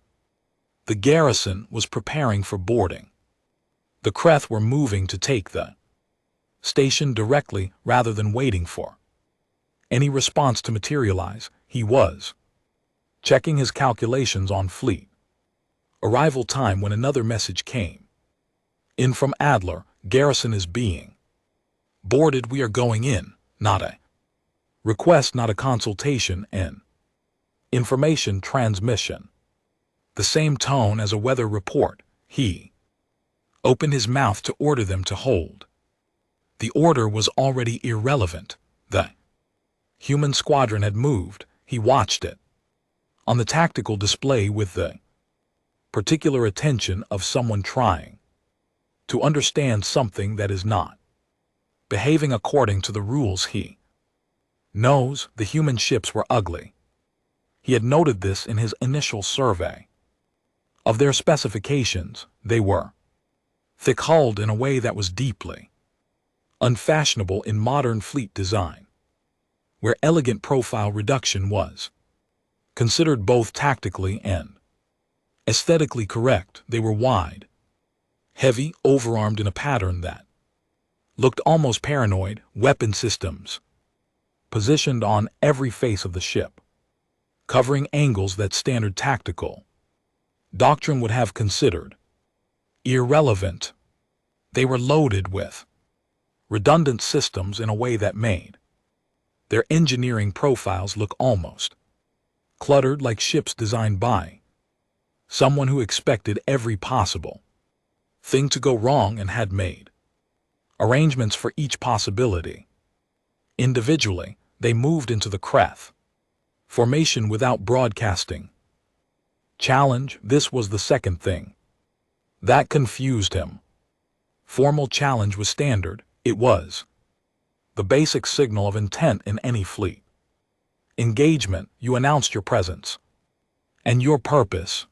A: The garrison was preparing for boarding. The Kreth were moving to take the station directly rather than waiting for any response to materialize. He was checking his calculations on fleet arrival time when another message came in from Adler. Garrison is being boarded. We are going in. Not a request, not a consultation, and information transmission. The same tone as a weather report. He opened his mouth to order them to hold. The order was already irrelevant. The human squadron had moved. He watched it on the tactical display with the particular attention of someone trying to understand something that is not behaving according to the rules. He knows the human ships were ugly. He had noted this in his initial survey of their specifications. They were thick-hulled in a way that was deeply unfashionable in modern fleet design, where elegant profile reduction was considered both tactically and Aesthetically correct, they were wide, heavy, overarmed in a pattern that looked almost paranoid. Weapon systems positioned on every face of the ship, covering angles that standard tactical doctrine would have considered irrelevant. They were loaded with redundant systems in a way that made their engineering profiles look almost cluttered, like ships designed by someone who expected every possible thing to go wrong and had made arrangements for each possibility. Individually, they moved into the Kreth formation without broadcasting challenge. This was the second thing that confused him. Formal challenge was standard. It was the basic signal of intent in any fleet engagement. You announced your presence and your purpose.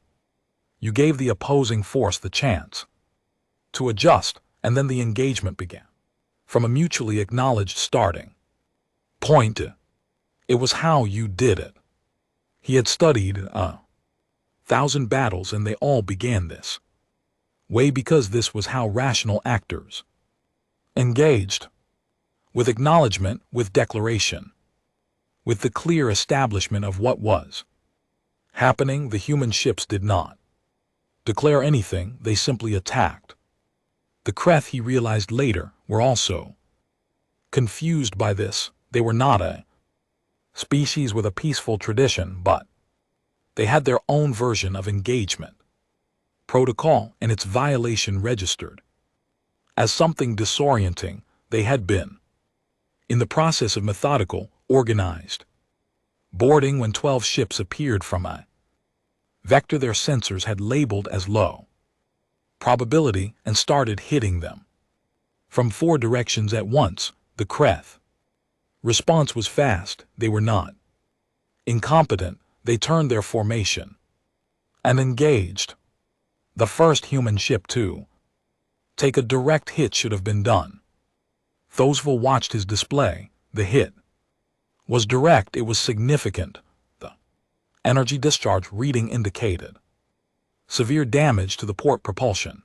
A: You gave the opposing force the chance to adjust, and then the engagement began. From a mutually acknowledged starting point, it was how you did it. He had studied 1,000 battles, and they all began this way because this was how rational actors engaged. With acknowledgement, with declaration, with the clear establishment of what was happening. The human ships did not declare anything, they simply attacked. The Kreth, he realized later, were also confused by this. They were not a species with a peaceful tradition, but they had their own version of engagement protocol, and its violation registered as something disorienting. They had been in the process of methodical, organized boarding when 12 ships appeared from a vector their sensors had labeled as low probability and started hitting them from 4 directions at once. The Kreth response was fast. They were not incompetent. They turned their formation and engaged. The first human ship to take a direct hit should have been done. Thosville watched his display. The hit was direct. It was significant. The energy discharge reading indicated severe damage to the port propulsion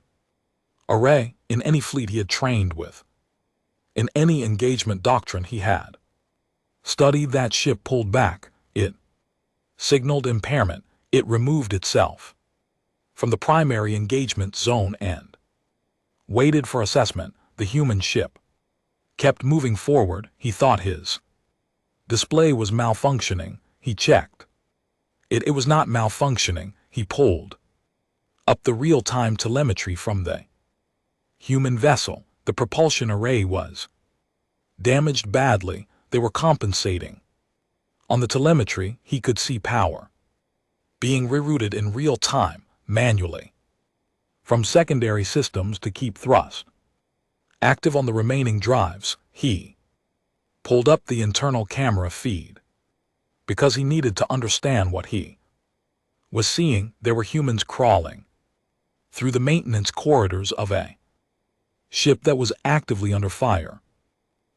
A: array. In any fleet he had trained with, in any engagement doctrine he had studied, that ship pulled back. It signaled impairment. It removed itself from the primary engagement zone and waited for assessment. The human ship kept moving forward. He thought his display was malfunctioning. He checked it. It was not malfunctioning. He pulled up the real-time telemetry from the human vessel. The propulsion array was damaged badly. They were compensating. On the telemetry, he could see power being rerouted in real time, manually, from secondary systems to keep thrust active on the remaining drives. He pulled up the internal camera feed because he needed to understand what he was seeing. There were humans crawling through the maintenance corridors of a ship that was actively under fire,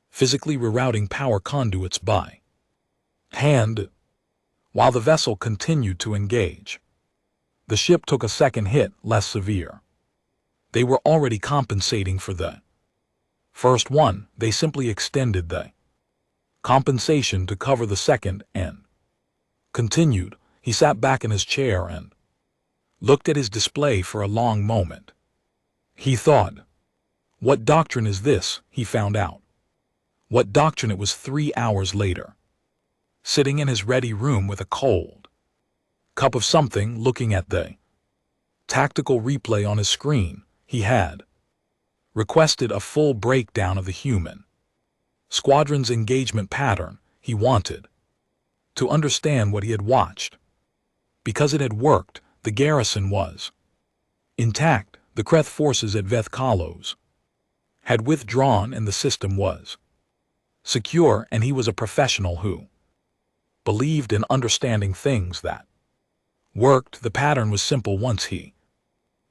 A: physically rerouting power conduits by hand while the vessel continued to engage. The ship took a second hit, less severe. They were already compensating for the first one. They simply extended the compensation to cover the second and continued. He sat back in his chair and looked at his display for a long moment. He thought, what doctrine is this? He found out what doctrine it was 3 hours later, sitting in his ready room with a cold cup of something, looking at the tactical replay on his screen. He had requested a full breakdown of the human squadron's engagement pattern. He wanted to understand what he had watched. Because it had worked, the garrison was intact. The Kreth forces at Vethkalos had withdrawn and the system was secure, and he was a professional who believed in understanding things that worked. The pattern was simple once he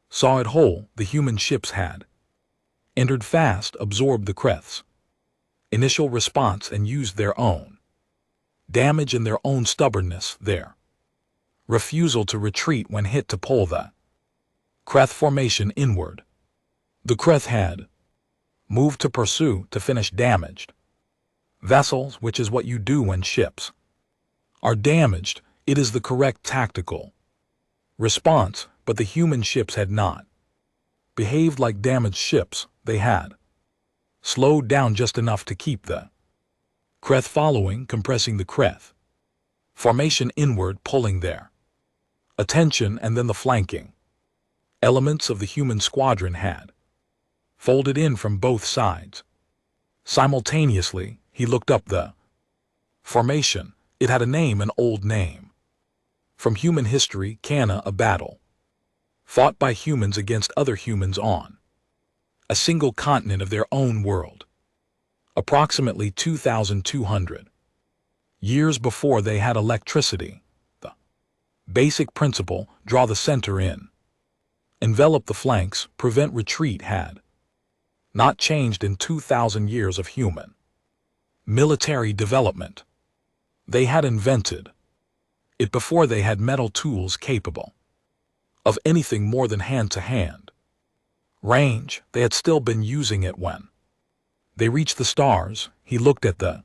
A: saw it whole. The human ships had entered fast, absorbed the Kreth's initial response, and used their own damage and their own stubbornness, their refusal to retreat when hit to pull the Kreth formation inward. The Kreth had moved to pursue to finish damaged vessels, which is what you do when ships are damaged. It is the correct tactical response, but the human ships had not behaved like damaged ships. They had slowed down just enough to keep the Kreth following, compressing the Kreth formation inward, pulling their attention, and then the flanking elements of the human squadron had folded in from both sides. Simultaneously, he looked up the formation. It had a name, an old name from human history, Cana, a battle fought by humans against other humans on a single continent of their own world, approximately 2,200 years before they had electricity. The basic principle, draw the center in, envelop the flanks, prevent retreat, had not changed in 2,000 years of human military development. They had invented it before they had metal tools capable of anything more than hand-to-hand range. They had still been using it when they reached the stars. He looked at the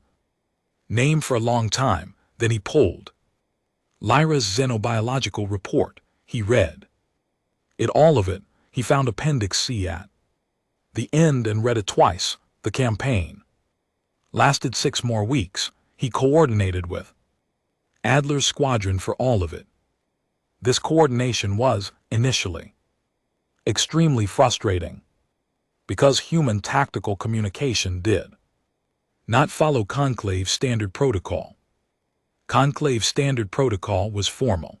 A: name for a long time, then he pulled Lyra's xenobiological report. He read it, all of it. He found Appendix C at the end and read it twice. The campaign lasted 6 more weeks. He coordinated with Adler's squadron for all of it. This coordination was, initially, extremely frustrating, because human tactical communication did not follow Conclave Standard Protocol. Conclave Standard Protocol was formal,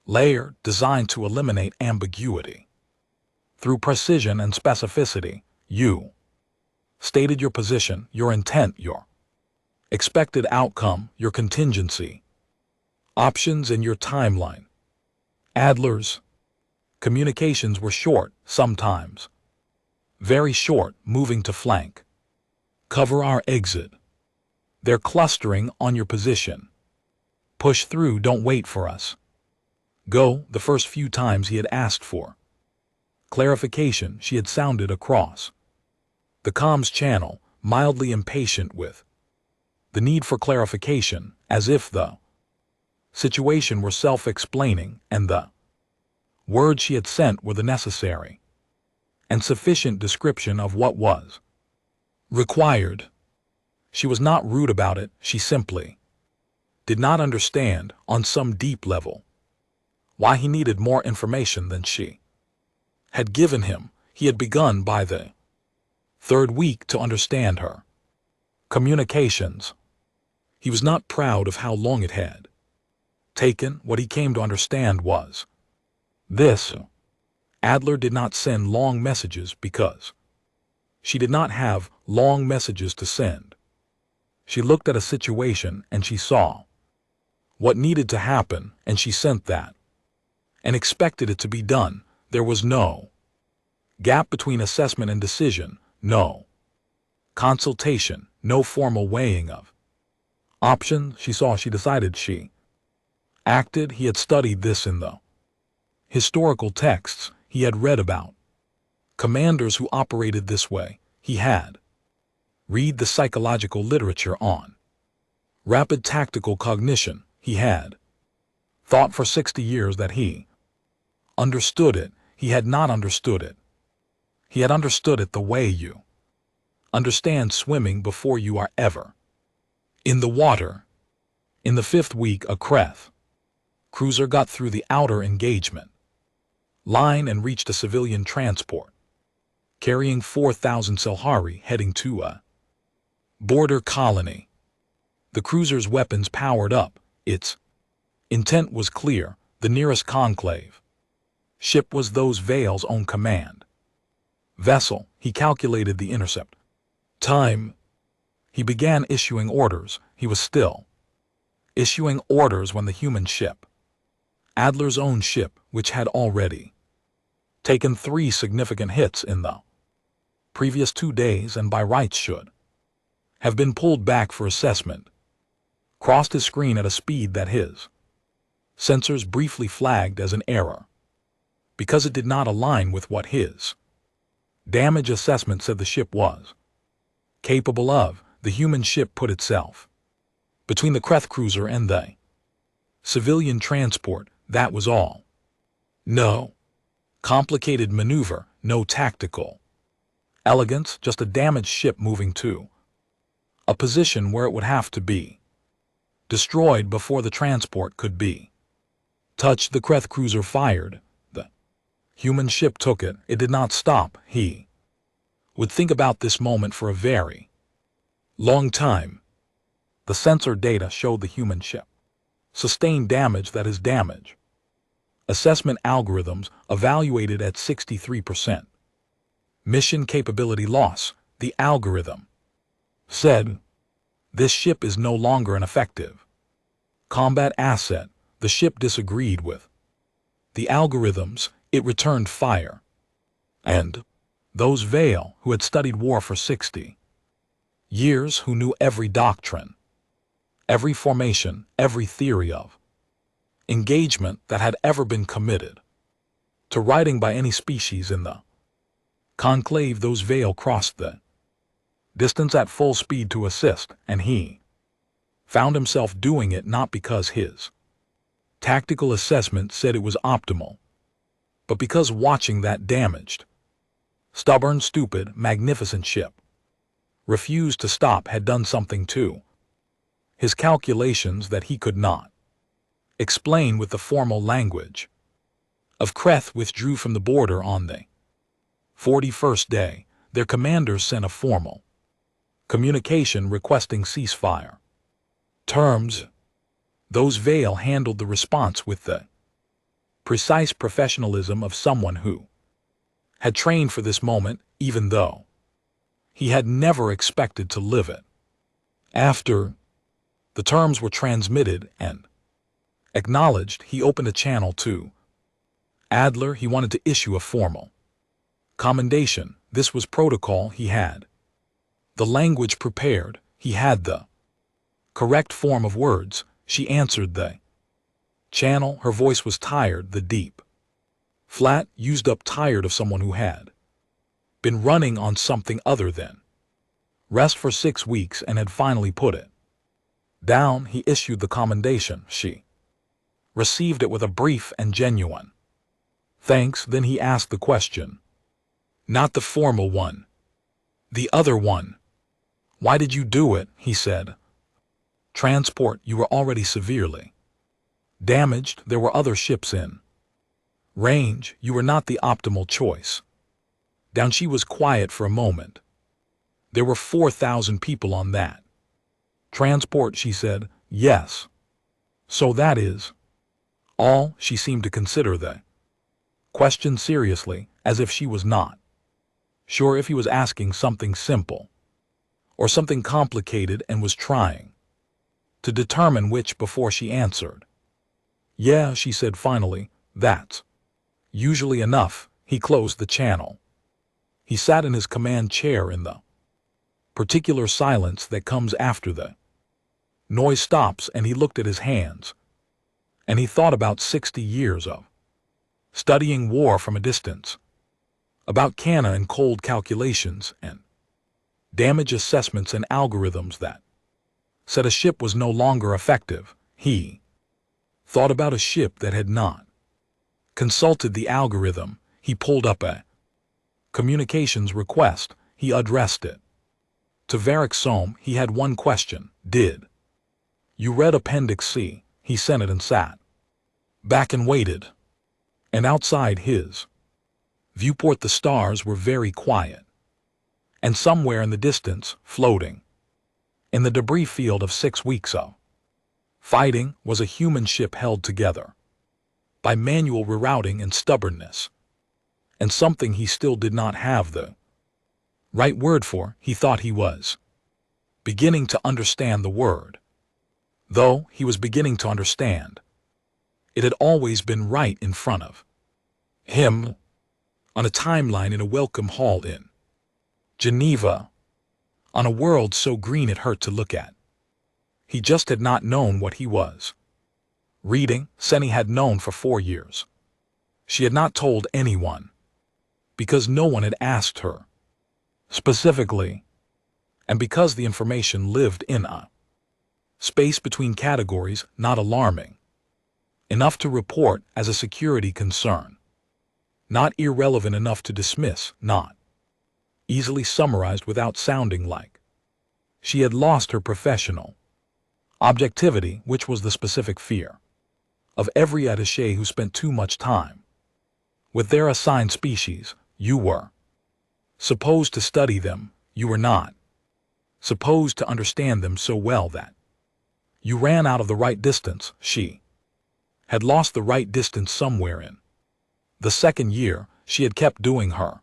A: layered, designed to eliminate ambiguity. Through precision and specificity, you stated your position, your intent, your expected outcome, your contingency options, and your timeline. Adler's communications were short, sometimes very short, moving to flank, cover our exit. They're clustering on your position. Push through, don't wait for us. Go. The first few times he had asked for clarification, she had sounded across the comms channel, mildly impatient with the need for clarification, as if the situation were self-explaining and the words she had sent were the necessary and sufficient description of what was required. She was not rude about it, she simply did not understand, on some deep level, why he needed more information than she had given him. He had begun by the 3rd week to understand her communications. He was not proud of how long it had taken. What he came to understand was this: Adler did not send long messages because she did not have long messages to send. She looked at a situation and she saw what needed to happen, and she sent that and expected it to be done. There was no gap between assessment and decision, no consultation, no formal weighing of options. She saw, she decided, she acted. He had studied this in the historical texts. He had read about commanders who operated this way. He had read the psychological literature on rapid tactical cognition. He had thought for 60 years that he understood it. He had not understood it. He had understood it the way you understand swimming before you are ever in the water. In the 5th week, a Kreth cruiser got through the outer engagement line and reached a civilian transport carrying 4,000 Selhari heading to a border colony. The cruiser's weapons powered up. Its intent was clear. The nearest conclave ship was those Vale's own command vessel. He calculated the intercept time. He began issuing orders. He was still issuing orders when the human ship, Adler's own ship, which had already taken 3 significant hits in the previous 2 days and by rights should have been pulled back for assessment, crossed his screen at a speed that his Sensors briefly flagged as an error, because it did not align with what his damage assessment said the ship was capable of. The human ship put itself between the Kreth cruiser and the civilian transport, that was all. No complicated maneuver, no tactical elegance, just a damaged ship moving to a position where it would have to be destroyed before the transport could be touched. The Kreth cruiser fired. The human ship took it. It did not stop. He would think about this moment for a very long time. The sensor data showed the human ship sustained damage, that is damage assessment algorithms evaluated at 63%. Mission capability loss, the algorithm said. This ship is no longer an effective combat asset. The ship disagreed with the algorithms. It returned fire. And those Vale who had studied war for 60 years, who knew every doctrine, every formation, every theory of engagement that had ever been committed to writing by any species in the conclave, those Vale crossed the distance at full speed to assist, and he found himself doing it not because his tactical assessment said it was optimal, but because watching that damaged, stubborn, stupid, magnificent ship refused to stop had done something to his calculations that he could not explain with the formal language of. Kreth withdrew from the border on the 41st day. Their commanders sent a formal communication requesting ceasefire terms. Those Vale handled the response with the precise professionalism of someone who had trained for this moment, even though he had never expected to live it. After the terms were transmitted and acknowledged, he opened a channel to Adler. He wanted to issue a formal commendation. This was protocol. He had the language prepared. He had the correct form of words. She answered the channel. Her voice was tired, the deep, flat, used up, tired of someone who had been running on something other than rest for 6 weeks and had finally put it down. He issued the commendation. She received it with a brief and genuine thanks. Then he asked the question, not the formal one, the other one. Why did you do it? He said. Transport, you were already severely damaged. There were other ships in range. You were not the optimal choice. Down. She was quiet for a moment. There were 4,000 people on that transport, she said. Yes. So that is all. She seemed to consider the question seriously, as if she was not sure if he was asking something simple or something complicated, and was trying to determine which before she answered. Yeah, she said finally. That's usually enough. He closed the channel. He sat in his command chair in the particular silence that comes after the noise stops, and he looked at his hands, and he thought about 60 years of studying war from a distance, about canna and cold calculations and damage assessments and algorithms that said a ship was no longer effective. He thought about a ship that had not consulted the algorithm. He pulled up a communications request. He addressed it to Varric Sohm. He had one question. Did you read Appendix C? He sent it and sat back and waited. And outside his viewport the stars were very quiet. And somewhere in the distance, floating in the debris field of 6 weeks of fighting, was a human ship held together by manual rerouting and stubbornness, and something he still did not have the right word for. He thought he was beginning to understand the word. Though he was beginning to understand, it had always been right in front of him, on a timeline in a welcome hall in Geneva, on a world so green it hurt to look at. He just had not known what he was Reading, Seni had known for 4 years. She had not told anyone, because no one had asked her, specifically, and because the information lived in a space between categories not alarming, enough to report as a security concern, not irrelevant enough to dismiss, not easily summarized without sounding like she had lost her professional objectivity, which was the specific fear of every attaché who spent too much time with their assigned species. You were supposed to study them, you were not supposed to understand them so well that you ran out of the right distance. She had lost the right distance somewhere in the second year. She had kept doing her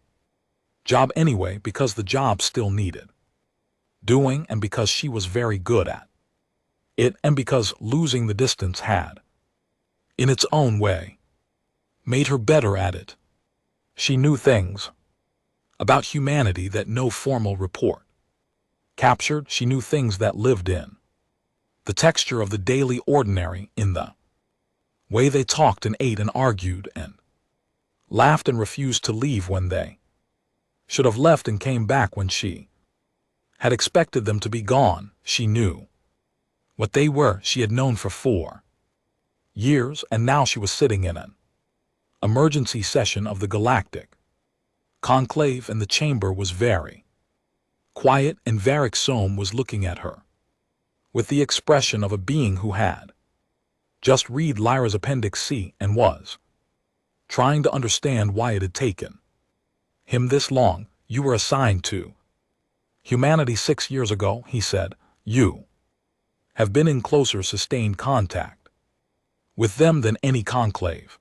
A: job anyway because the job still needed doing, and because she was very good at it, and because losing the distance had, in its own way, made her better at it. She knew things about humanity that no formal report captured. She knew things that lived in the texture of the daily ordinary, in the way they talked and ate and argued and laughed and refused to leave when they should have left, and came back when she had expected them to be gone. She knew what they were. She had known for 4 years, and now she was sitting in an emergency session of the Galactic Conclave, and the chamber was very quiet, and Varric Sohm was looking at her with the expression of a being who had just read Lyra's Appendix C and was trying to understand why it had taken him this long. You were assigned to humanity 6 years ago, he said. You have been in closer sustained contact with them than any conclave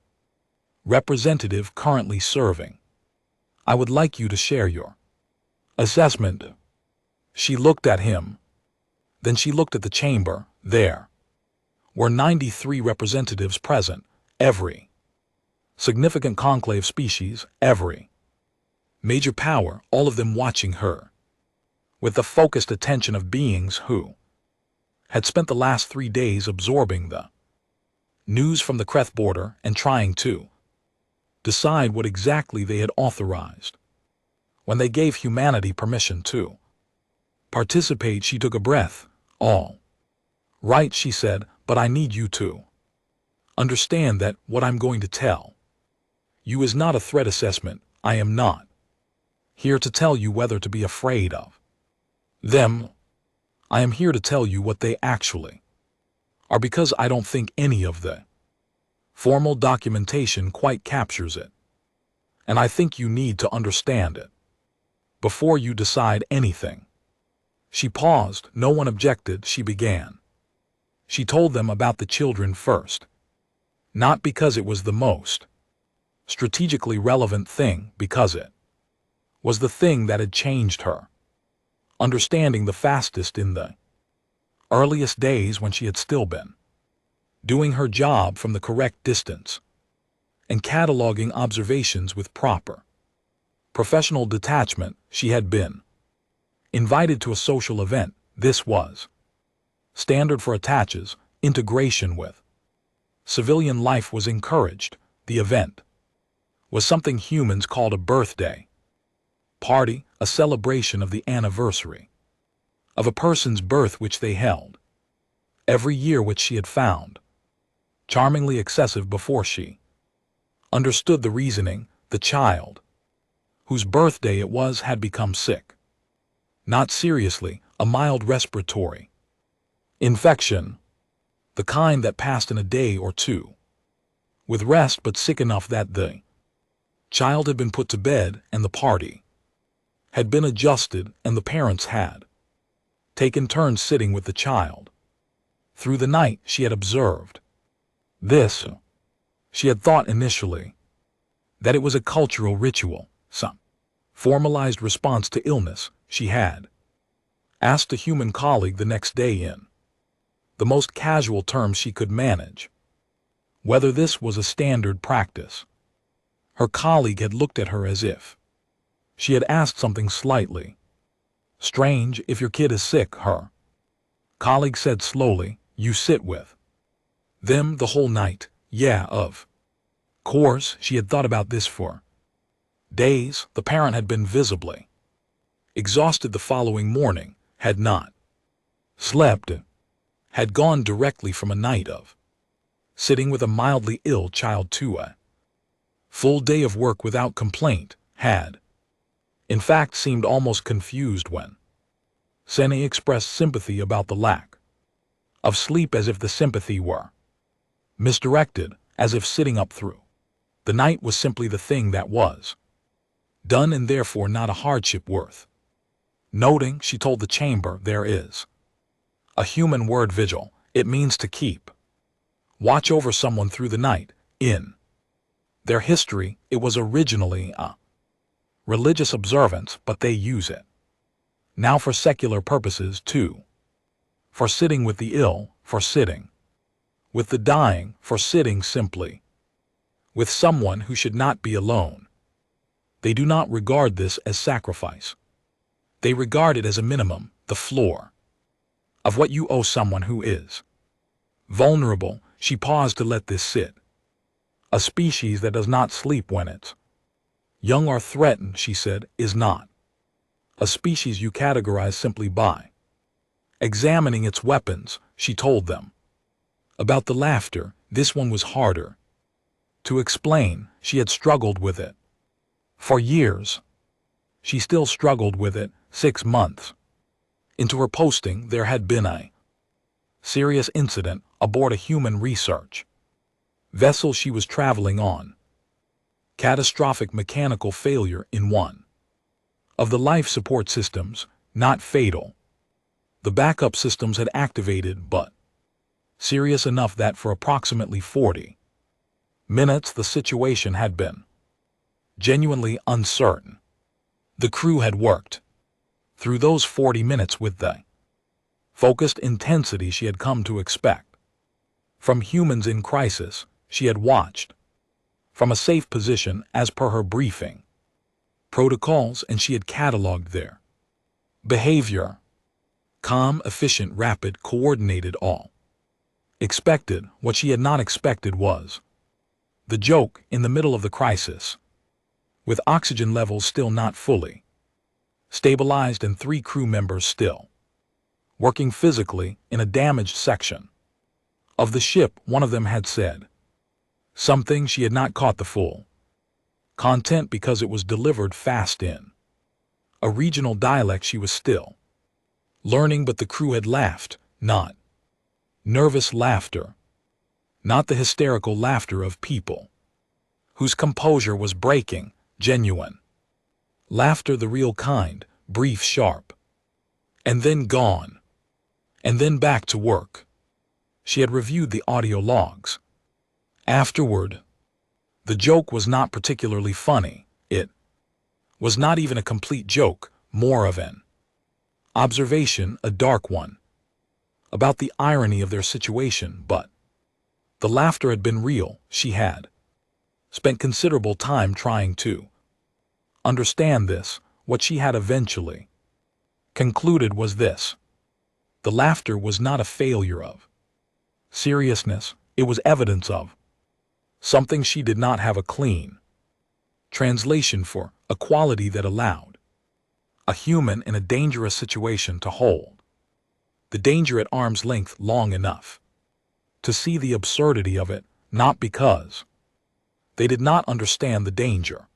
A: representative currently serving. I would like you to share your assessment. She looked at him. Then she looked at the chamber. There were 93 representatives present, every significant conclave species, every major power, all of them watching her with the focused attention of beings who had spent the last 3 days absorbing the news from the Kreth border and trying to decide what exactly they had authorized when they gave humanity permission to participate. She took a breath. All right, she said, but I need you to understand that what I'm going to tell you is not a threat assessment. I am not here to tell you whether to be afraid of them. I am here to tell you what they actually are, because I don't think any of the formal documentation quite captures it, and I think you need to understand it before you decide anything. She paused. No one objected. She began. She told them about the children first, not because it was the most strategically relevant thing, because it was the thing that had changed her, understanding the fastest in the earliest days when she had still been doing her job from the correct distance and cataloging observations with proper professional detachment. She had been invited to a social event. This was standard for attaches. Integration with civilian life was encouraged. The event was something humans called a birthday party, a celebration of the anniversary of a person's birth, which they held every year, which she had found charmingly excessive before she understood the reasoning. The child whose birthday it was had become sick. Not seriously, a mild respiratory infection, the kind that passed in a day or two with rest, but sick enough that the child had been put to bed and the party had been adjusted, and the parents had taken turns sitting with the child. Through the night she had observed this. She had thought initially that it was a cultural ritual, some formalized response to illness. She had asked a human colleague the next day in the most casual terms she could manage whether this was a standard practice. Her colleague had looked at her as if she had asked something slightly strange. If your kid is sick, her colleague said slowly, you sit with Them the whole night, yeah, of course, she had thought about this for days. The parent had been visibly exhausted the following morning, had not slept, had gone directly from a night of sitting with a mildly ill child to a full day of work without complaint, had, in fact, seemed almost confused when Sene expressed sympathy about the lack of sleep, as if the sympathy were misdirected, as if sitting up through the night was simply the thing that was done and therefore not a hardship worth noting. She told the chamber, there is a human word, vigil. It means to keep watch over someone through the night. In their history, it was originally a religious observance, but they use it now for secular purposes too. For sitting with the ill, for sitting with the dying, for sitting simply with someone who should not be alone. They do not regard this as sacrifice. They regard it as a minimum, the floor of what you owe someone who is vulnerable. She paused to let this sit. A species that does not sleep when its young are threatened, she said, is not a species you categorize simply by examining its weapons. She told them about the laughter. This one was harder to explain. She had struggled with it for years. She still struggled with it. 6 months into her posting, there had been a serious incident aboard a human research vessel she was traveling on. Catastrophic mechanical failure in one of the life support systems, not fatal. The backup systems had activated, but serious enough that for approximately 40 minutes the situation had been genuinely uncertain. The crew had worked through those 40 minutes with the focused intensity she had come to expect from humans in crisis. She had watched from a safe position as per her briefing protocols, and she had cataloged their behavior. Calm, efficient, rapid, coordinated, all expected. What she had not expected was the joke in the middle of the crisis, with oxygen levels still not fully stabilized and 3 crew members still working physically in a damaged section of the ship. One of them had said something she had not caught the full content because it was delivered fast in a regional dialect she was still learning, but the crew had laughed, not nervous laughter, not the hysterical laughter of people whose composure was breaking, genuine laughter, the real kind, brief, sharp, and then gone, and then back to work. She had reviewed the audio logs afterward. The joke was not particularly funny. It was not even a complete joke, more of an observation, a dark one, about the irony of their situation, but the laughter had been real. She had spent considerable time trying to understand this. What she had eventually concluded was this: the laughter was not a failure of seriousness, it was evidence of something she did not have a clean translation for, a quality that allowed a human in a dangerous situation to hold the danger at arm's length long enough to see the absurdity of it, not because they did not understand the danger,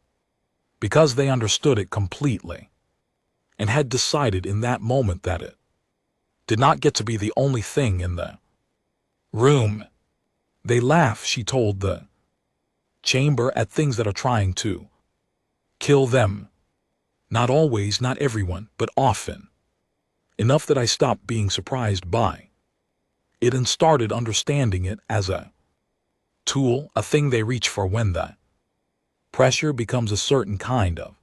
A: because they understood it completely and had decided in that moment that it did not get to be the only thing in the room. They laugh, she told the chamber, at things that are trying to kill them. Not always, not everyone, but often. Enough that I stopped being surprised by it and started understanding it as a tool, a thing they reach for when the pressure becomes a certain kind of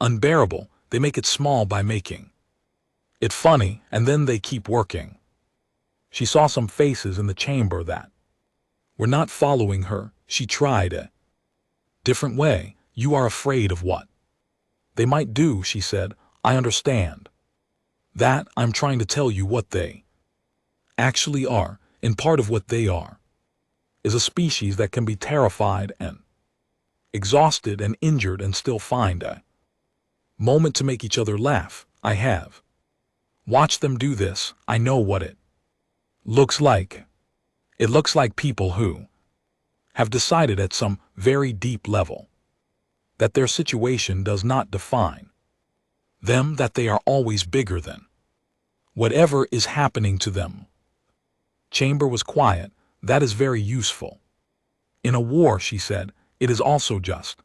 A: unbearable. They make it small by making it funny, and then they keep working. She saw some faces in the chamber that were not following her. She tried a different way. You are afraid of what they might do, she said. I understand that. I'm trying to tell you what they actually are, and part of what they are is a species that can be terrified and exhausted and injured and still find a moment to make each other laugh. I have watched them do this. I know what it looks like. It looks like people who have decided at some very deep level that their situation does not define them, that they are always bigger than whatever is happening to them. Chamber was quiet. That is very useful. In a war, she said, it is also just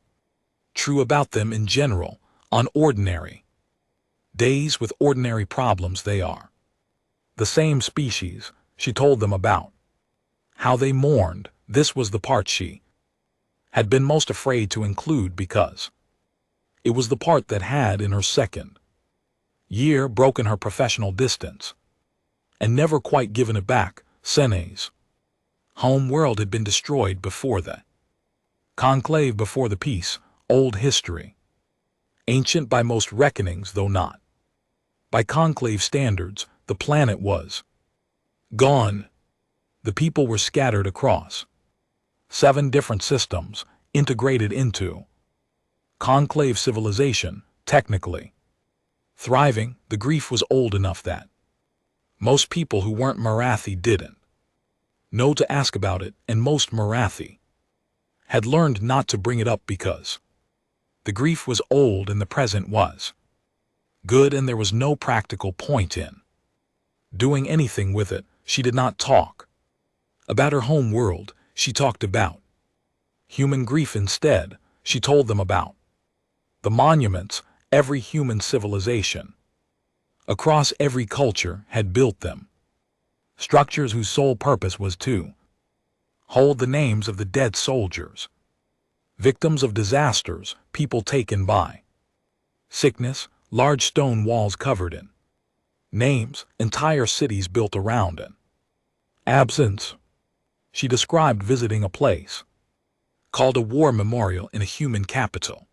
A: true about them in general. On ordinary days with ordinary problems, they are the same species. She told them about how they mourned. This was the part she had been most afraid to include because it was the part that had in her second year broken her professional distance and never quite given it back. Sene's home world had been destroyed before the conclave, before the peace. Old history, ancient by most reckonings, though not by conclave standards. The planet was gone. The people were scattered across 7 different systems, integrated into conclave civilization, technically thriving. The grief was old enough that most people who weren't Marathi didn't know to ask about it, and most Marathi had learned not to bring it up because the grief was old and the present was good, and there was no practical point in doing anything with it. She did not talk about her home world. She talked about human grief instead. She told them about the monuments every human civilization across every culture had built them, structures whose sole purpose was to hold the names of the dead soldiers, victims of disasters, people taken by sickness, large stone walls covered in names, entire cities built around an absence. She described visiting a place called a war memorial in a human capital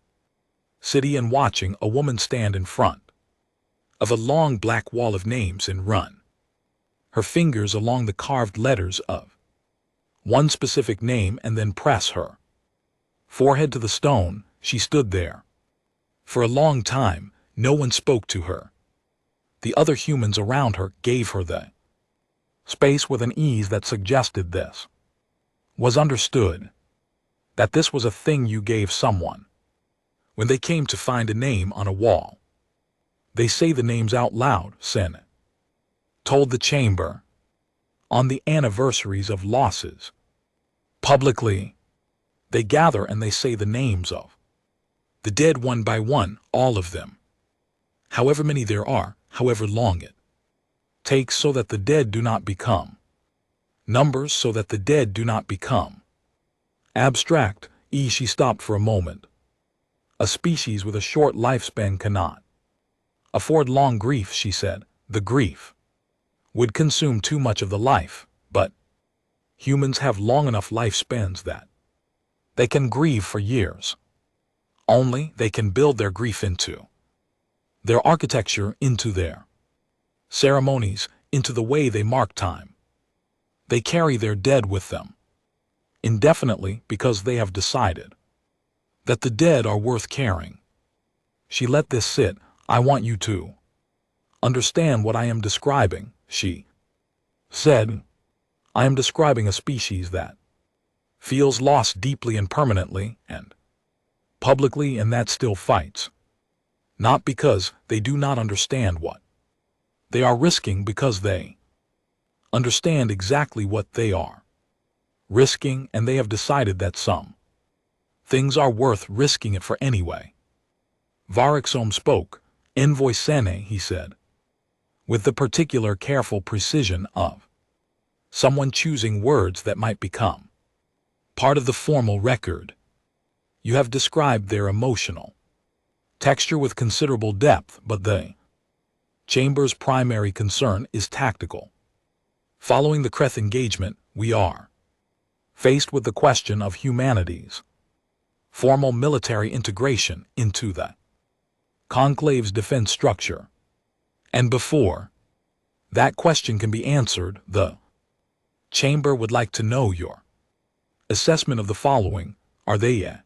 A: city and watching a woman stand in front of a long black wall of names and run her fingers along the carved letters of one specific name and then press her forehead to the stone. She stood there for a long time. No one spoke to her. The other humans around her gave her the space with an ease that suggested this was understood, that this was a thing you gave someone. When they came to find a name on a wall, they say the names out loud. Sen told the chamber. On the anniversaries of losses, publicly, they gather and they say the names of the dead one by one, all of them, however many there are, however long it takes, so that the dead do not become numbers, so that the dead do not become abstract. She stopped for a moment. A species with a short lifespan cannot afford long grief, she said. The grief would consume too much of the life, but humans have long enough lifespans that they can grieve for years. Only they can build their grief into their architecture, into their ceremonies, into the way they mark time. They carry their dead with them indefinitely because they have decided that the dead are worth caring. She let this sit. I want you to understand what I am describing, she said. I am describing a species that feels lost deeply and permanently and publicly, and that still fights. Not because they do not understand what they are risking, because they understand exactly what they are risking, and they have decided that some things are worth risking it for anyway. Varixome spoke. Envoy Sene, he said, with the particular careful precision of someone choosing words that might become part of the formal record. You have described their emotional texture with considerable depth, but the chamber's primary concern is tactical. Following the Kreth engagement, we are faced with the question of humanity's formal military integration into the Conclave's defense structure. And before that question can be answered, the chamber would like to know your Assessment of the following. Are they a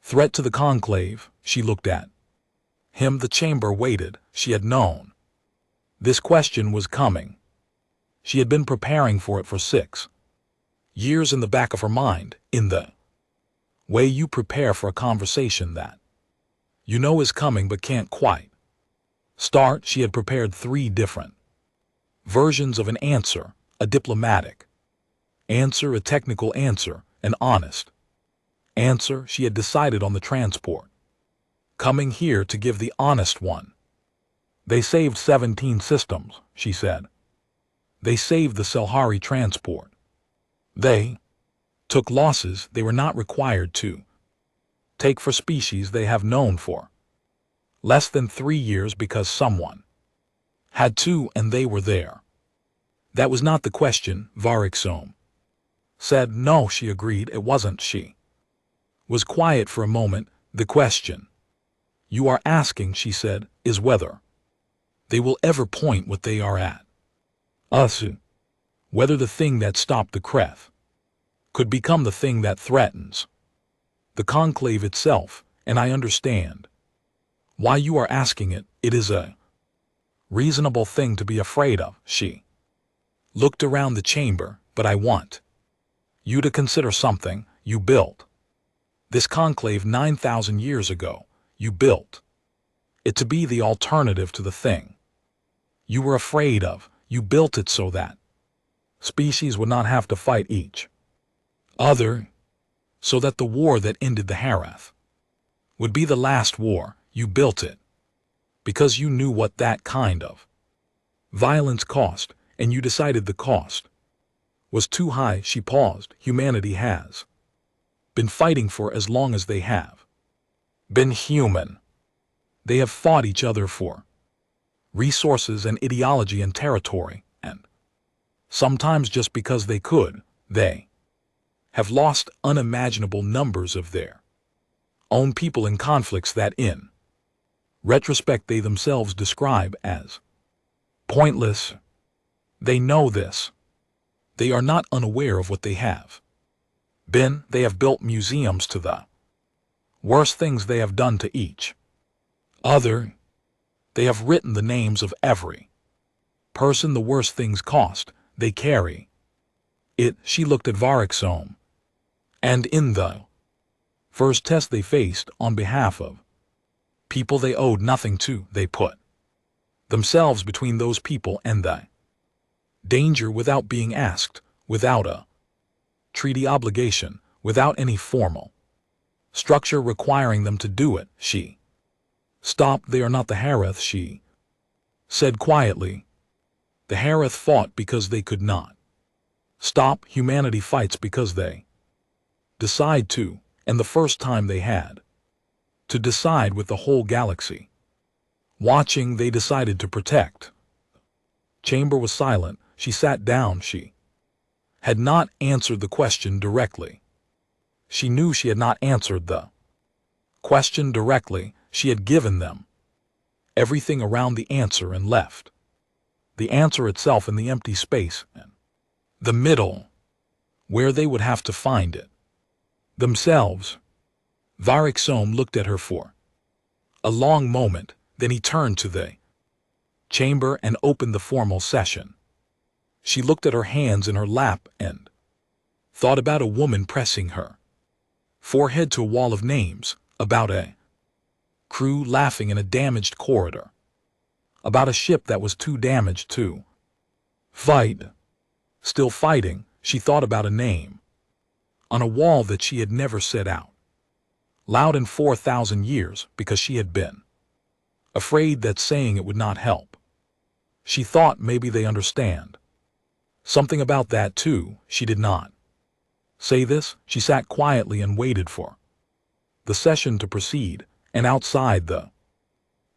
A: threat to the conclave? She looked at him. The chamber waited. She had known this question was coming. She had been preparing for it for 6 years in the back of her mind, in the way you prepare for a conversation that you know is coming but can't quite start. She had prepared 3 different versions of an answer: a diplomatic answer, a technical answer, an honest answer. She had decided on the transport coming here to give the honest one. They saved 17 systems, she said. They saved the Selhari transport. They took losses they were not required to take for species they have known for less than 3 years because someone had to, and they were there. That was not the question, Varixome said. No, she agreed, it wasn't. She was quiet for a moment. The question you are asking, she said, is whether they will ever point what they are at us, whether the thing that stopped the Kreth could become the thing that threatens the conclave itself. And I understand why you are asking it. It is a reasonable thing to be afraid of. She looked around the chamber. But I want you to consider something. You built this conclave 9,000 years ago. You built it to be the alternative to the thing you were afraid of. You built it so that species would not have to fight each other, so that the war that ended the Harath would be the last war. You built it because you knew what that kind of violence cost, and you decided the cost was too high. She paused. Humanity has been fighting for as long as they have been human. They have fought each other for resources and ideology and territory, and sometimes just because they could, they have lost unimaginable numbers of their own people in conflicts that in retrospect they themselves describe as pointless. They know this. They are not unaware of what they have been. They have built museums to the worst things they have done to each other. They have written the names of every person the worst things cost. They carry it. She looked at Varixome. And in the first test they faced on behalf of people they owed nothing to, they put themselves between those people and the danger without being asked, without a treaty obligation, without any formal structure requiring them to do it. She stopped. They are not the Harath, she said quietly. The Harath fought because they could not stop. Humanity fights because they decide to, and the first time they had to decide with the whole galaxy watching, they decided to protect. Chamber was silent. She sat down. She had not answered the question directly. She knew she had not answered the question directly. She had given them everything around the answer and left the answer itself in the empty space in the middle, where they would have to find it themselves. Varixome looked at her for a long moment. Then he turned to the chamber and opened the formal session. She looked at her hands in her lap and thought about a woman pressing her forehead to a wall of names, about a crew laughing in a damaged corridor, about a ship that was too damaged to fight. Still fighting, she thought about a name on a wall that she had never said out loud in 4,000 years because she had been afraid that saying it would not help. She thought maybe they understand something about that too. She did not say this. She sat quietly and waited for the session to proceed, and outside the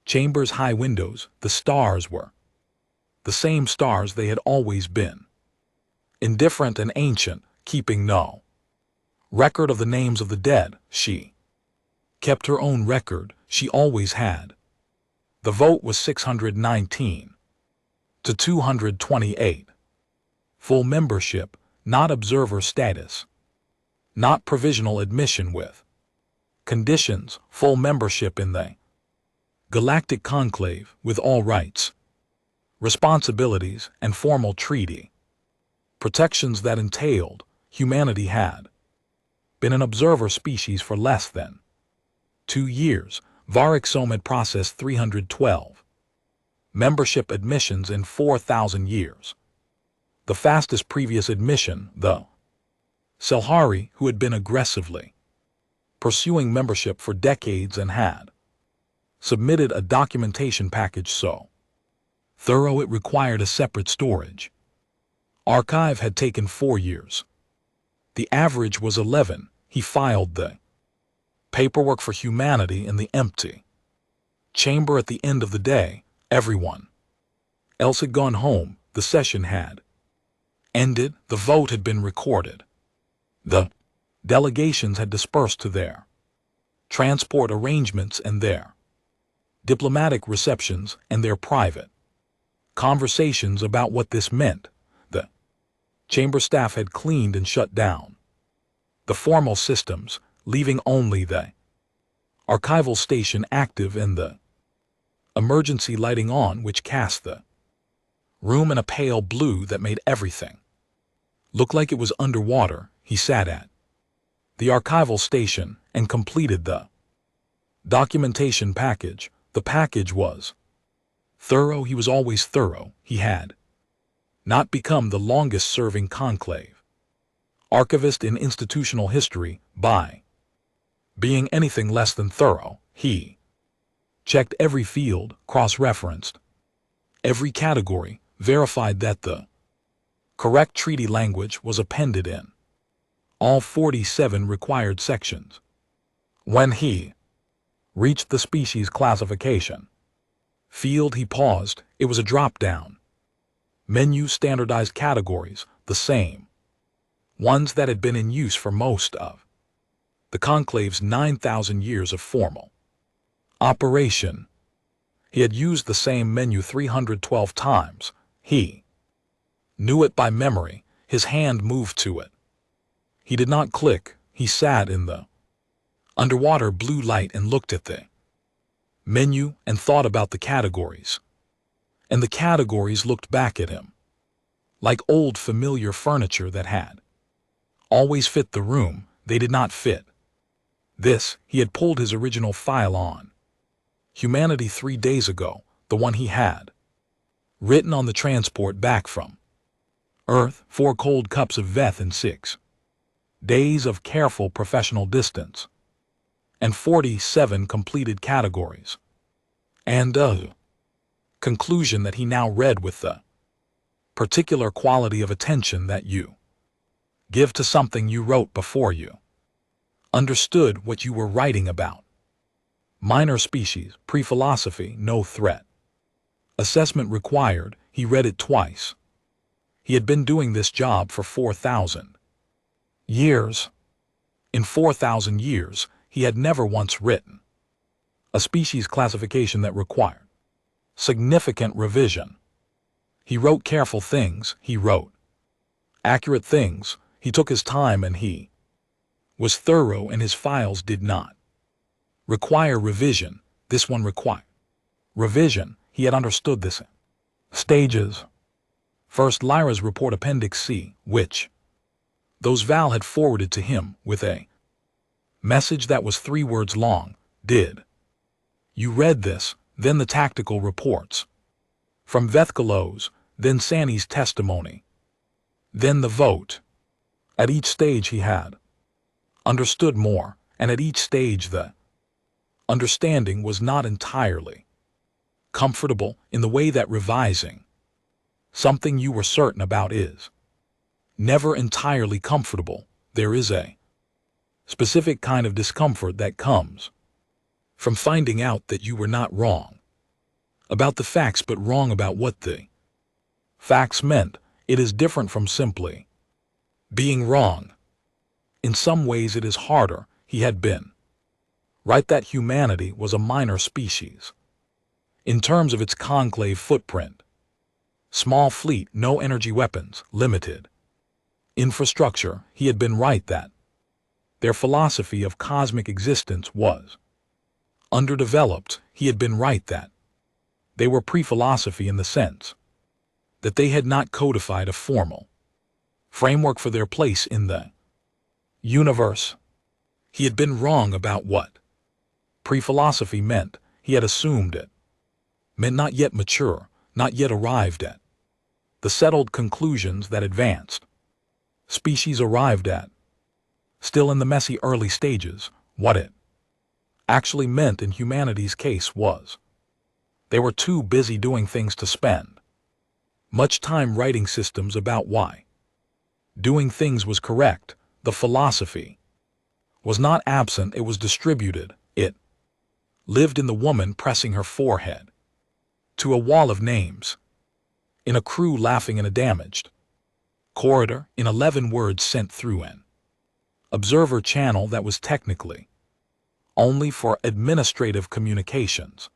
A: chamber's high windows, the stars were the same stars they had always been, indifferent and ancient, keeping no record of the names of the dead. She kept her own record. She always had. The vote was 619 to 228. Full membership, not observer status. not provisional admission with conditions, full membership in the Galactic Conclave with all rights, responsibilities, and formal treaty. Protections that entailed humanity had been an observer species for less than 2 years. Varixome had processed 312 membership admissions in 4,000 years. The fastest previous admission, though. Selhari, who had been aggressively pursuing membership for decades and had submitted a documentation package so thorough it required a separate storage archive, had taken 4 years. The average was 11. He filed the paperwork for humanity in the empty chamber at the end of the day. Everyone else had gone home. The session had ended. The vote had been recorded. The delegations had dispersed to their transport arrangements and their diplomatic receptions and their private conversations about what this meant. The chamber staff had cleaned and shut down the formal systems, leaving only the archival station active and the emergency lighting on, which cast the room in a pale blue that made everything look like it was underwater. He sat at the archival station and completed the documentation package. The package was thorough. He was always thorough. He had not become the longest-serving conclave archivist in institutional history by being anything less than thorough. He checked every field, cross-referenced every category, verified that the correct treaty language was appended in all 47 required sections. When he reached the species classification field, he paused. It was a drop-down menu, standardized categories, the same ones that had been in use for most of the conclave's 9,000 years of formal operation. He had used the same menu 312 times. He knew it by memory. His hand moved to it. He did not click. He sat in the underwater blue light and looked at the menu and thought about the categories. And the categories looked back at him like old familiar furniture that had always fit the room. They did not fit this. He had pulled his original file on humanity 3 days ago, the one he had written on the transport back from Earth, 4 cold cups of Veth and 6 days of careful professional distance, and 47 completed categories, and a conclusion that he now read with the particular quality of attention that you give to something you wrote before you understood what you were writing about. Minor species, pre-philosophy, no threat. Assessment required. He read it twice. He had been doing this job for 4,000 years. In 4,000 years, he had never once written a species classification that required significant revision. He wrote careful things. He wrote accurate things. He took his time and he was thorough, and his files did not require revision. This one required revision. He had understood this in stages. First, Lyra's report Appendix C, which those Val had forwarded to him with a message that was 3 words long. Did you read this? Then the tactical reports from Vethkalos, then Sani's testimony, then the vote. At each stage he had understood more, and at each stage the understanding was not entirely comfortable, in the way that revising something you were certain about is never entirely comfortable. There is a specific kind of discomfort that comes from finding out that you were not wrong about the facts, but wrong about what the facts meant. It is different from simply being wrong. In some ways it is harder. He had been right that humanity was a minor species in terms of its conclave footprint. Small fleet, no energy weapons, limited infrastructure. He had been right that Their philosophy of cosmic existence was underdeveloped. He had been right that they were pre-philosophy in the sense that they had not codified a formal framework for their place in the universe. He had been wrong about what pre-philosophy meant. He had assumed it meant not yet mature, not yet arrived at the settled conclusions that advanced species arrived at. Still in the messy early stages, what it actually meant in humanity's case was they were too busy doing things to spend much time writing systems about why doing things was correct. The philosophy was not absent, it was distributed. It lived in the woman pressing her forehead to a wall of names, in a crew laughing in a damaged corridor, in 11 words sent through an observer channel that was technically only for administrative communications.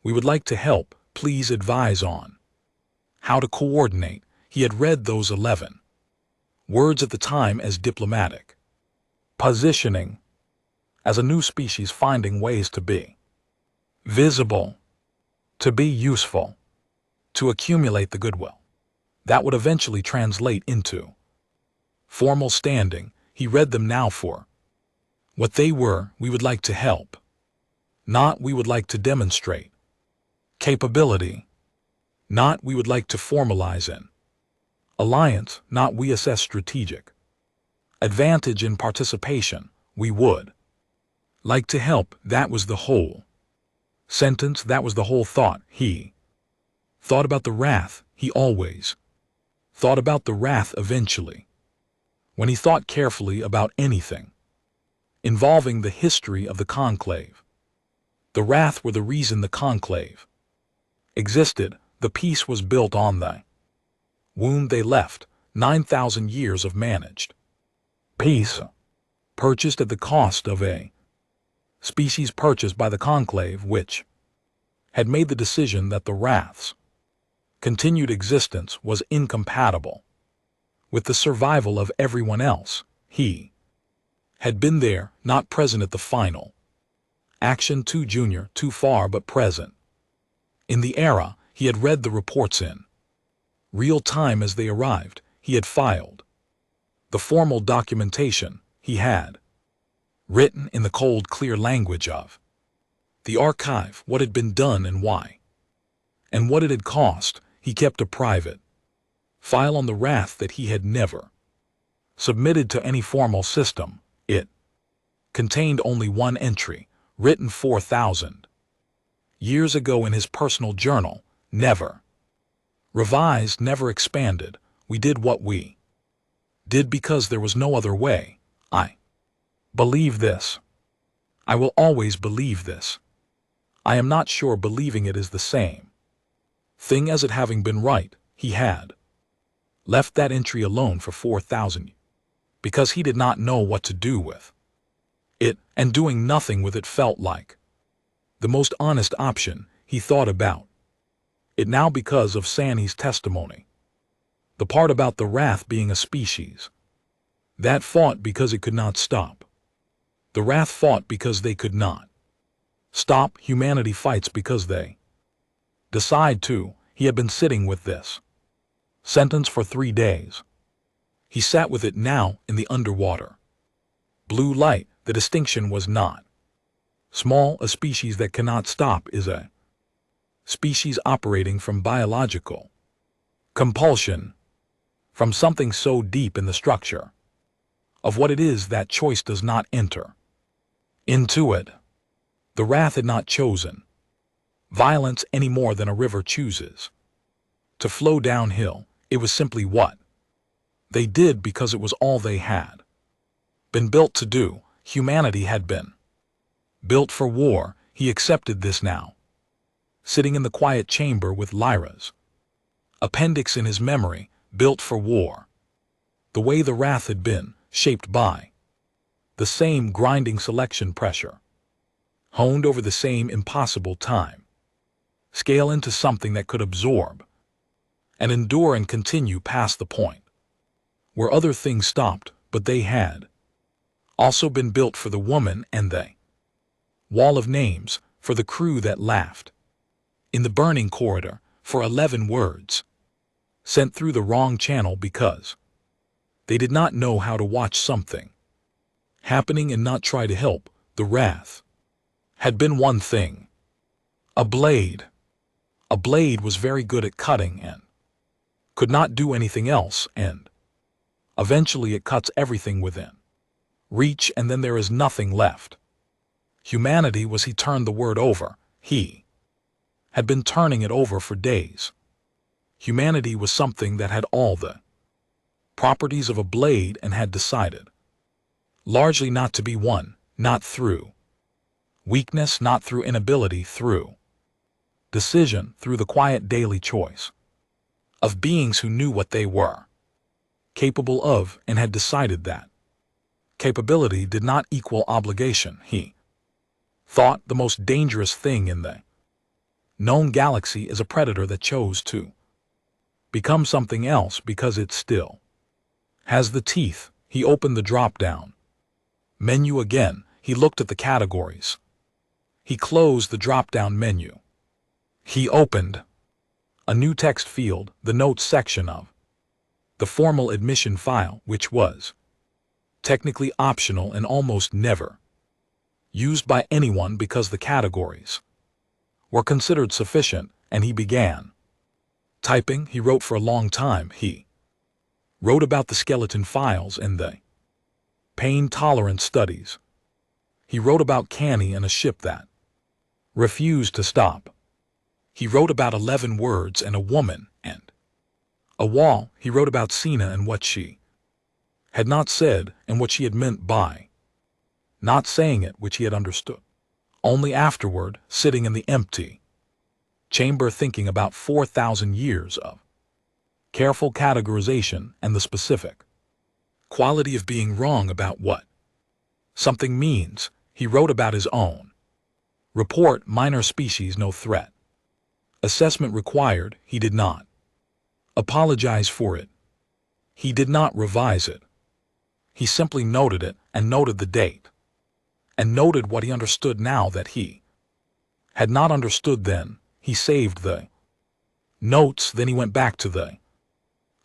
A: We would like to help, please advise on how to coordinate. He had read those 11 words at the time as diplomatic positioning, as a new species finding ways to be visible, to be useful, to accumulate the goodwill that would eventually translate into formal standing. He read them now for what they were. We would like to help, not we would like to demonstrate capability, not we would like to formalize an alliance, not we assess strategic advantage in participation. We would like to help. That was the whole sentence, that was the whole thought. He thought about the wrath. He always thought about the wrath eventually. When he thought carefully about anything involving the history of the conclave, the wrath were the reason the conclave existed. The peace was built on the wound they left. 9,000 years of managed peace, purchased at the cost of a species purchased by the conclave, which had made the decision that the wrath's continued existence was incompatible with the survival of everyone else. He had been there, not present at the final action, too junior, too far, but present in the era. He had read the reports in real time as they arrived. He had filed the formal documentation. He had written in the cold, clear language of the archive what had been done and why, and what it had cost. He kept a private file on the wrath that he had never submitted to any formal system. It contained only one entry, written 4,000 years ago in his personal journal, never revised, never expanded. We did what we did because there was no other way. I believe this. I will always believe this. I am not sure believing it is the same thing as it having been right. He had left that entry alone for 4,000 because he did not know what to do with it, and doing nothing with it felt like the most honest option. He thought about it now because of Sanny's testimony. The part about the wrath being a species that fought because it could not stop. The wrath fought because they could not stop. Humanity fights because they decide to. He had been sitting with this sentence for 3 days. He sat with it now in the underwater blue light. The distinction was not small. A species that cannot stop is a species operating from biological compulsion, from something so deep in the structure of what it is that choice does not enter into it. The wrath had not chosen violence any more than a river chooses to flow downhill. It was simply what they did because it was all they had been built to do. Humanity had been built for war. He accepted this now, sitting in the quiet chamber with Lyra's appendix in his memory, built for war. The way the wrath had been, shaped by the same grinding selection pressure, honed over the same impossible time scale into something that could absorb and endure and continue past the point where other things stopped. But they had Also been built for the woman and the wall of names for the crew that laughed. In the burning corridor for 11 words. Sent through the wrong channel because they did not know how to watch something happening and not try to help. The wrath had been one thing. A blade. A blade was very good at cutting and could not do anything else, and eventually it cuts everything within reach, and then there is nothing left. Humanity was he turned the word over. He had been turning it over for days. Humanity was something that had all the properties of a blade and had decided largely not to be won, not through weakness, not through inability, through decision, through the quiet daily choice of beings who knew what they were capable of and had decided that capability did not equal obligation. He thought the most dangerous thing in the known galaxy is a predator that chose to become something else because it still has the teeth. He opened the drop-down menu again. He looked at the categories. He closed the drop-down menu. He opened a new text field, the notes section of the formal admission file, which was technically optional and almost never used by anyone because the categories were considered sufficient, and he began typing. He wrote for a long time. He wrote about the skeleton files and the pain tolerance studies. He wrote about Canny and a ship that refused to stop. He wrote about 11 words and a woman and a wall. He wrote about Cena and what she had not said and what she had meant by not saying it, which he had understood only afterward, sitting in the empty chamber thinking about 4,000 years of careful categorization and the specific quality of being wrong about what something means. He wrote about his own report, minor species, no threat. Assessment required. He did not apologize for it. He did not revise it. He simply noted it and noted the date and noted what he understood now that he had not understood then. He saved the notes, then he went back to the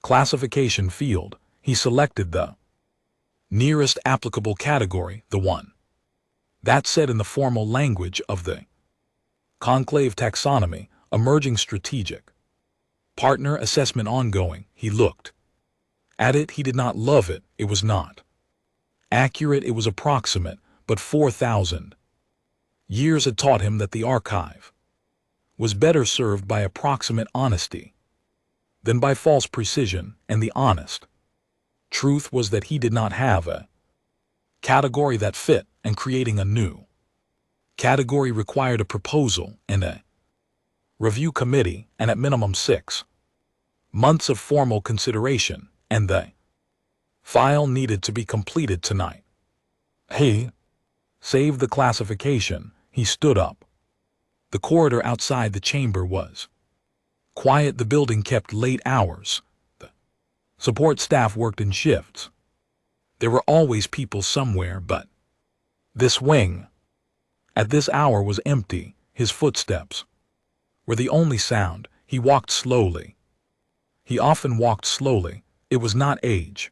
A: classification field. He selected the nearest applicable category, the one that said in the formal language of the conclave taxonomy, emerging strategic partner assessment ongoing. He looked at it. He did not love it. It was not accurate. It was approximate, but 4,000 years had taught him that the archive was better served by approximate honesty than by false precision, and the honest truth was that he did not have a category that fit, and creating a new category required a proposal and a review committee, and at minimum 6 months of formal consideration, and the file needed to be completed tonight. He saved the classification. He stood up. The corridor outside the chamber was quiet. The building kept late hours. The support staff worked in shifts. There were always people somewhere, but this wing at this hour was empty. His footsteps were the only sound. He walked slowly. He often walked slowly. It was not age.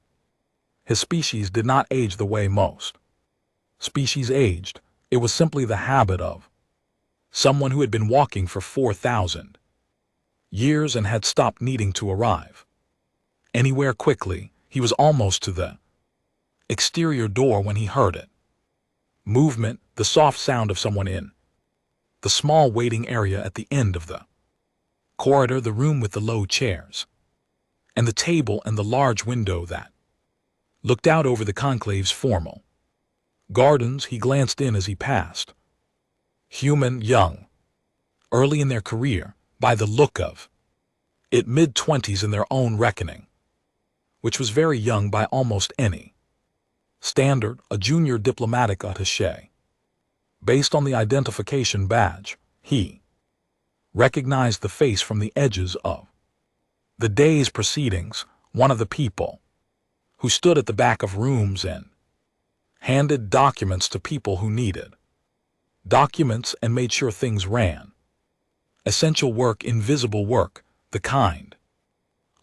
A: His species did not age the way most species aged. It was simply the habit of someone who had been walking for 4,000 years and had stopped needing to arrive anywhere quickly. He was almost to the exterior door when he heard it. Movement, the soft sound of someone in the small waiting area at the end of the corridor, the room with the low chairs and the table and the large window that looked out over the conclave's formal gardens. He glanced in as he passed. Human, young, early in their career, by the look of it, mid-20s in their own reckoning, which was very young by almost any standard, a junior diplomatic attaché. Based on the identification badge, he recognized the face from the edges of the day's proceedings, one of the people who stood at the back of rooms and handed documents to people who needed documents and made sure things ran. Essential work, invisible work, the kind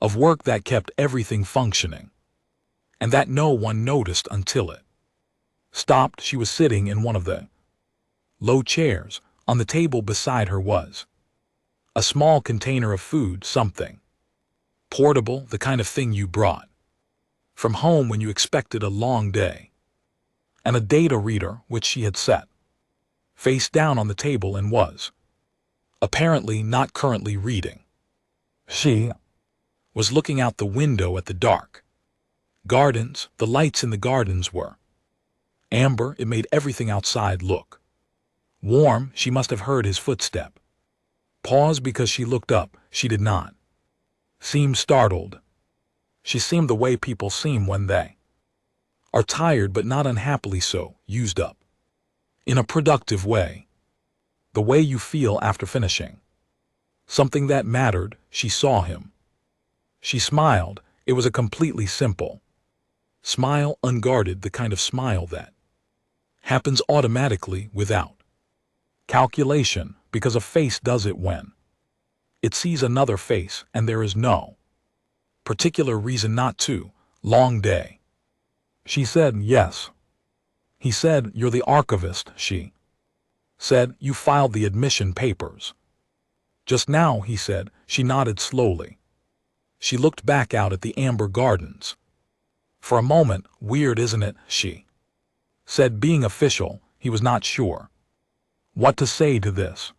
A: of work that kept everything functioning, and that no one noticed until it stopped. She was sitting in one of the low chairs. On the table beside her was a small container of food, something portable, the kind of thing you brought from home when you expected a long day, and a data reader which she had set face down on the table and was apparently not currently reading. She was looking out the window at the dark gardens. The lights in the gardens were amber. It made everything outside look warm. She must have heard his footstep pause because she looked up. She did not seem startled. She seemed the way people seem when they are tired, but not unhappily so, used up in a productive way, the way you feel after finishing something that mattered. She saw him. She smiled. It was a completely simple smile, unguarded, the kind of smile that happens automatically without calculation, because a face does it when it sees another face and there is no particular reason not to. Long day. She said, yes. He said, you're the archivist. She said, you filed the admission papers just now, he said. She nodded slowly. She looked back out at the amber gardens for a moment. Weird, isn't it? She said, being official. He was not sure what to say to this.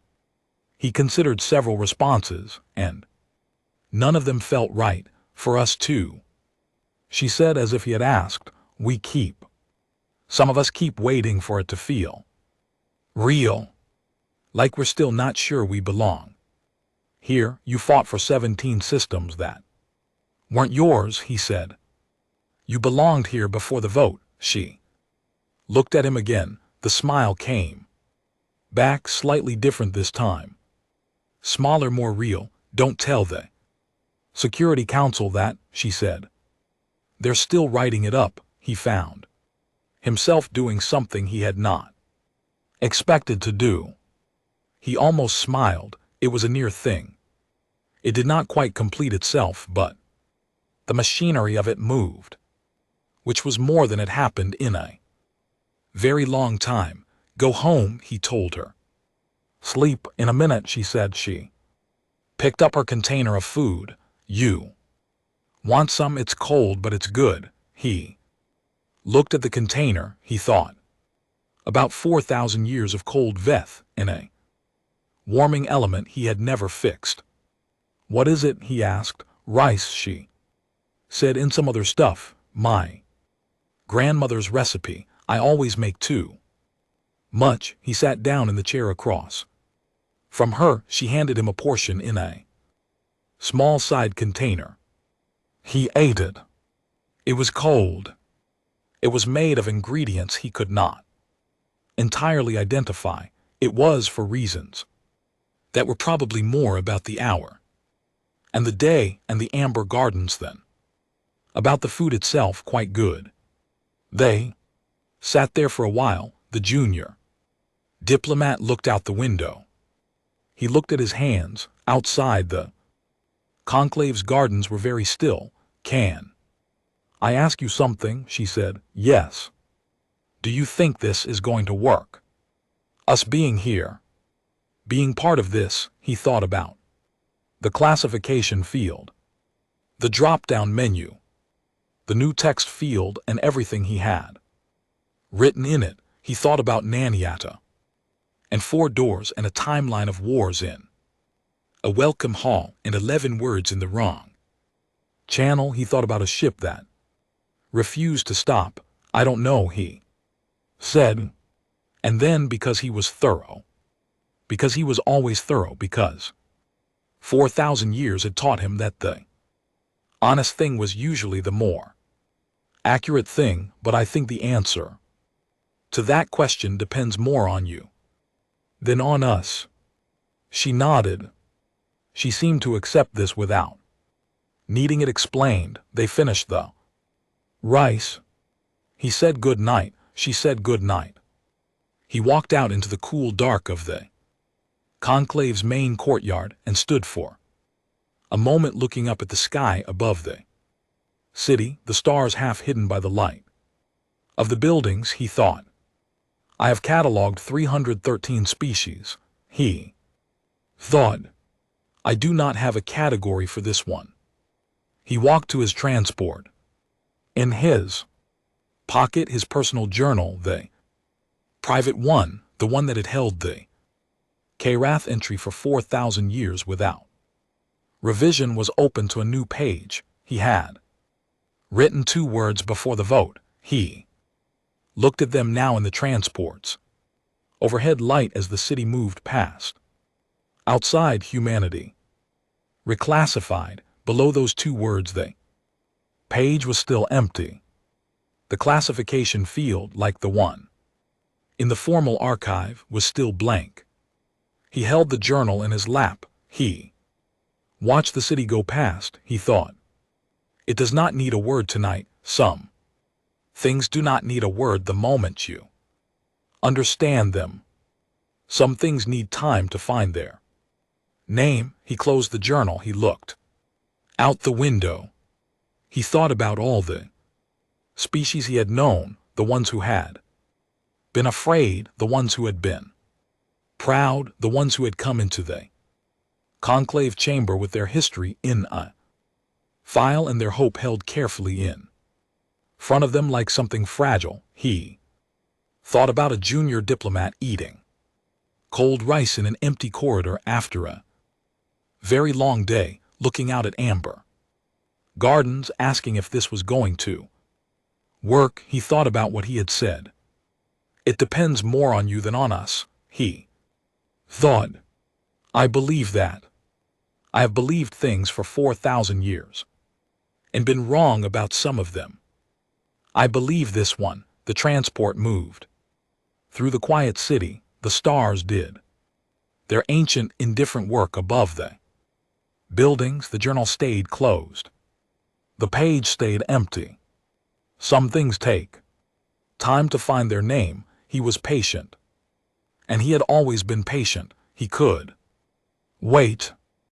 A: He considered several responses, and none of them felt right. For us too, she said, as if he had asked. Some of us keep waiting for it to feel real, like we're still not sure we belong here. You fought for 17 systems that weren't yours, he said. You belonged here before the vote. She looked at him again. The smile came back, slightly different this time. Smaller, more real. Don't tell the Security Council that, she said. They're still writing it up. He found himself doing something he had not expected to do. He almost smiled. It was a near thing. It did not quite complete itself, but the machinery of it moved, which was more than had happened in a very long time. Go home, he told her. Sleep in a minute, she said. She picked up her container of food. You want some? It's cold, but it's good. He looked at the container. He thought about 4,000 years of cold veth in a warming element he had never fixed. What is it? He asked. Rice, she said, in some other stuff. My grandmother's recipe. I always make too much. He sat down in the chair across from her. She handed him a portion in a small side container. He ate it. It was cold. It was made of ingredients he could not entirely identify. It was for reasons that were probably more about the hour and the day and the amber gardens than about the food itself. Quite good. They sat there for a while. The junior diplomat looked out the window. He looked at his hands. Outside, the conclave's gardens were very still. Can I ask you something? She said. Yes. Do you think this is going to work? Us being here, being part of this. He thought about the classification field, the drop-down menu, the new text field, and everything he had written in it. He thought about Naniata and 4 doors and a timeline of wars in a welcome hall and 11 words in the wrong channel. He thought about a ship that refused to stop. I don't know, he said. And then, because he was thorough, because he was always thorough, because 4,000 years had taught him that the honest thing was usually the more accurate thing. But I think the answer to that question depends more on you than on us. She nodded. She seemed to accept this without needing it explained. They finished the rice. He said good night. she said good night. He walked out into the cool dark of the conclave's main courtyard and stood for a moment looking up at the sky above the city, the stars half hidden by the light of the buildings. He thought, I have catalogued 313 species. He thought, I do not have a category for this one. He walked to his transport. In his pocket, his personal journal, the private one, the one that had held the Karath entry for 4,000 years without revision, was open to a new page. He had written 2 words before the vote. He looked at them now in the transports. Overhead light as the city moved past. Outside, humanity. Reclassified. Below those 2 words, the page was still empty. The classification field, like the one in the formal archive, was still blank. He held the journal in his lap. He watched the city go past. He thought, it does not need a word tonight. Some things do not need a word the moment you understand them. Some things need time to find their name. He closed the journal. He looked out the window. He thought about all the species he had known, the ones who had been afraid, the ones who had been proud, the ones who had come into the conclave chamber with their history in a file and their hope held carefully in front of them like something fragile. He thought about a junior diplomat eating cold rice in an empty corridor after a very long day, looking out at amber gardens, asking if this was going to work. He thought about what he had said. It depends more on you than on us. He thought, I believe that. I have believed things for 4,000 years and been wrong about some of them. I believe this one. The transport moved through the quiet city. The stars did their ancient, indifferent work above the buildings. The journal stayed closed. The page stayed empty. Some things take time to find their name. He was patient. And he had always been patient. He could wait.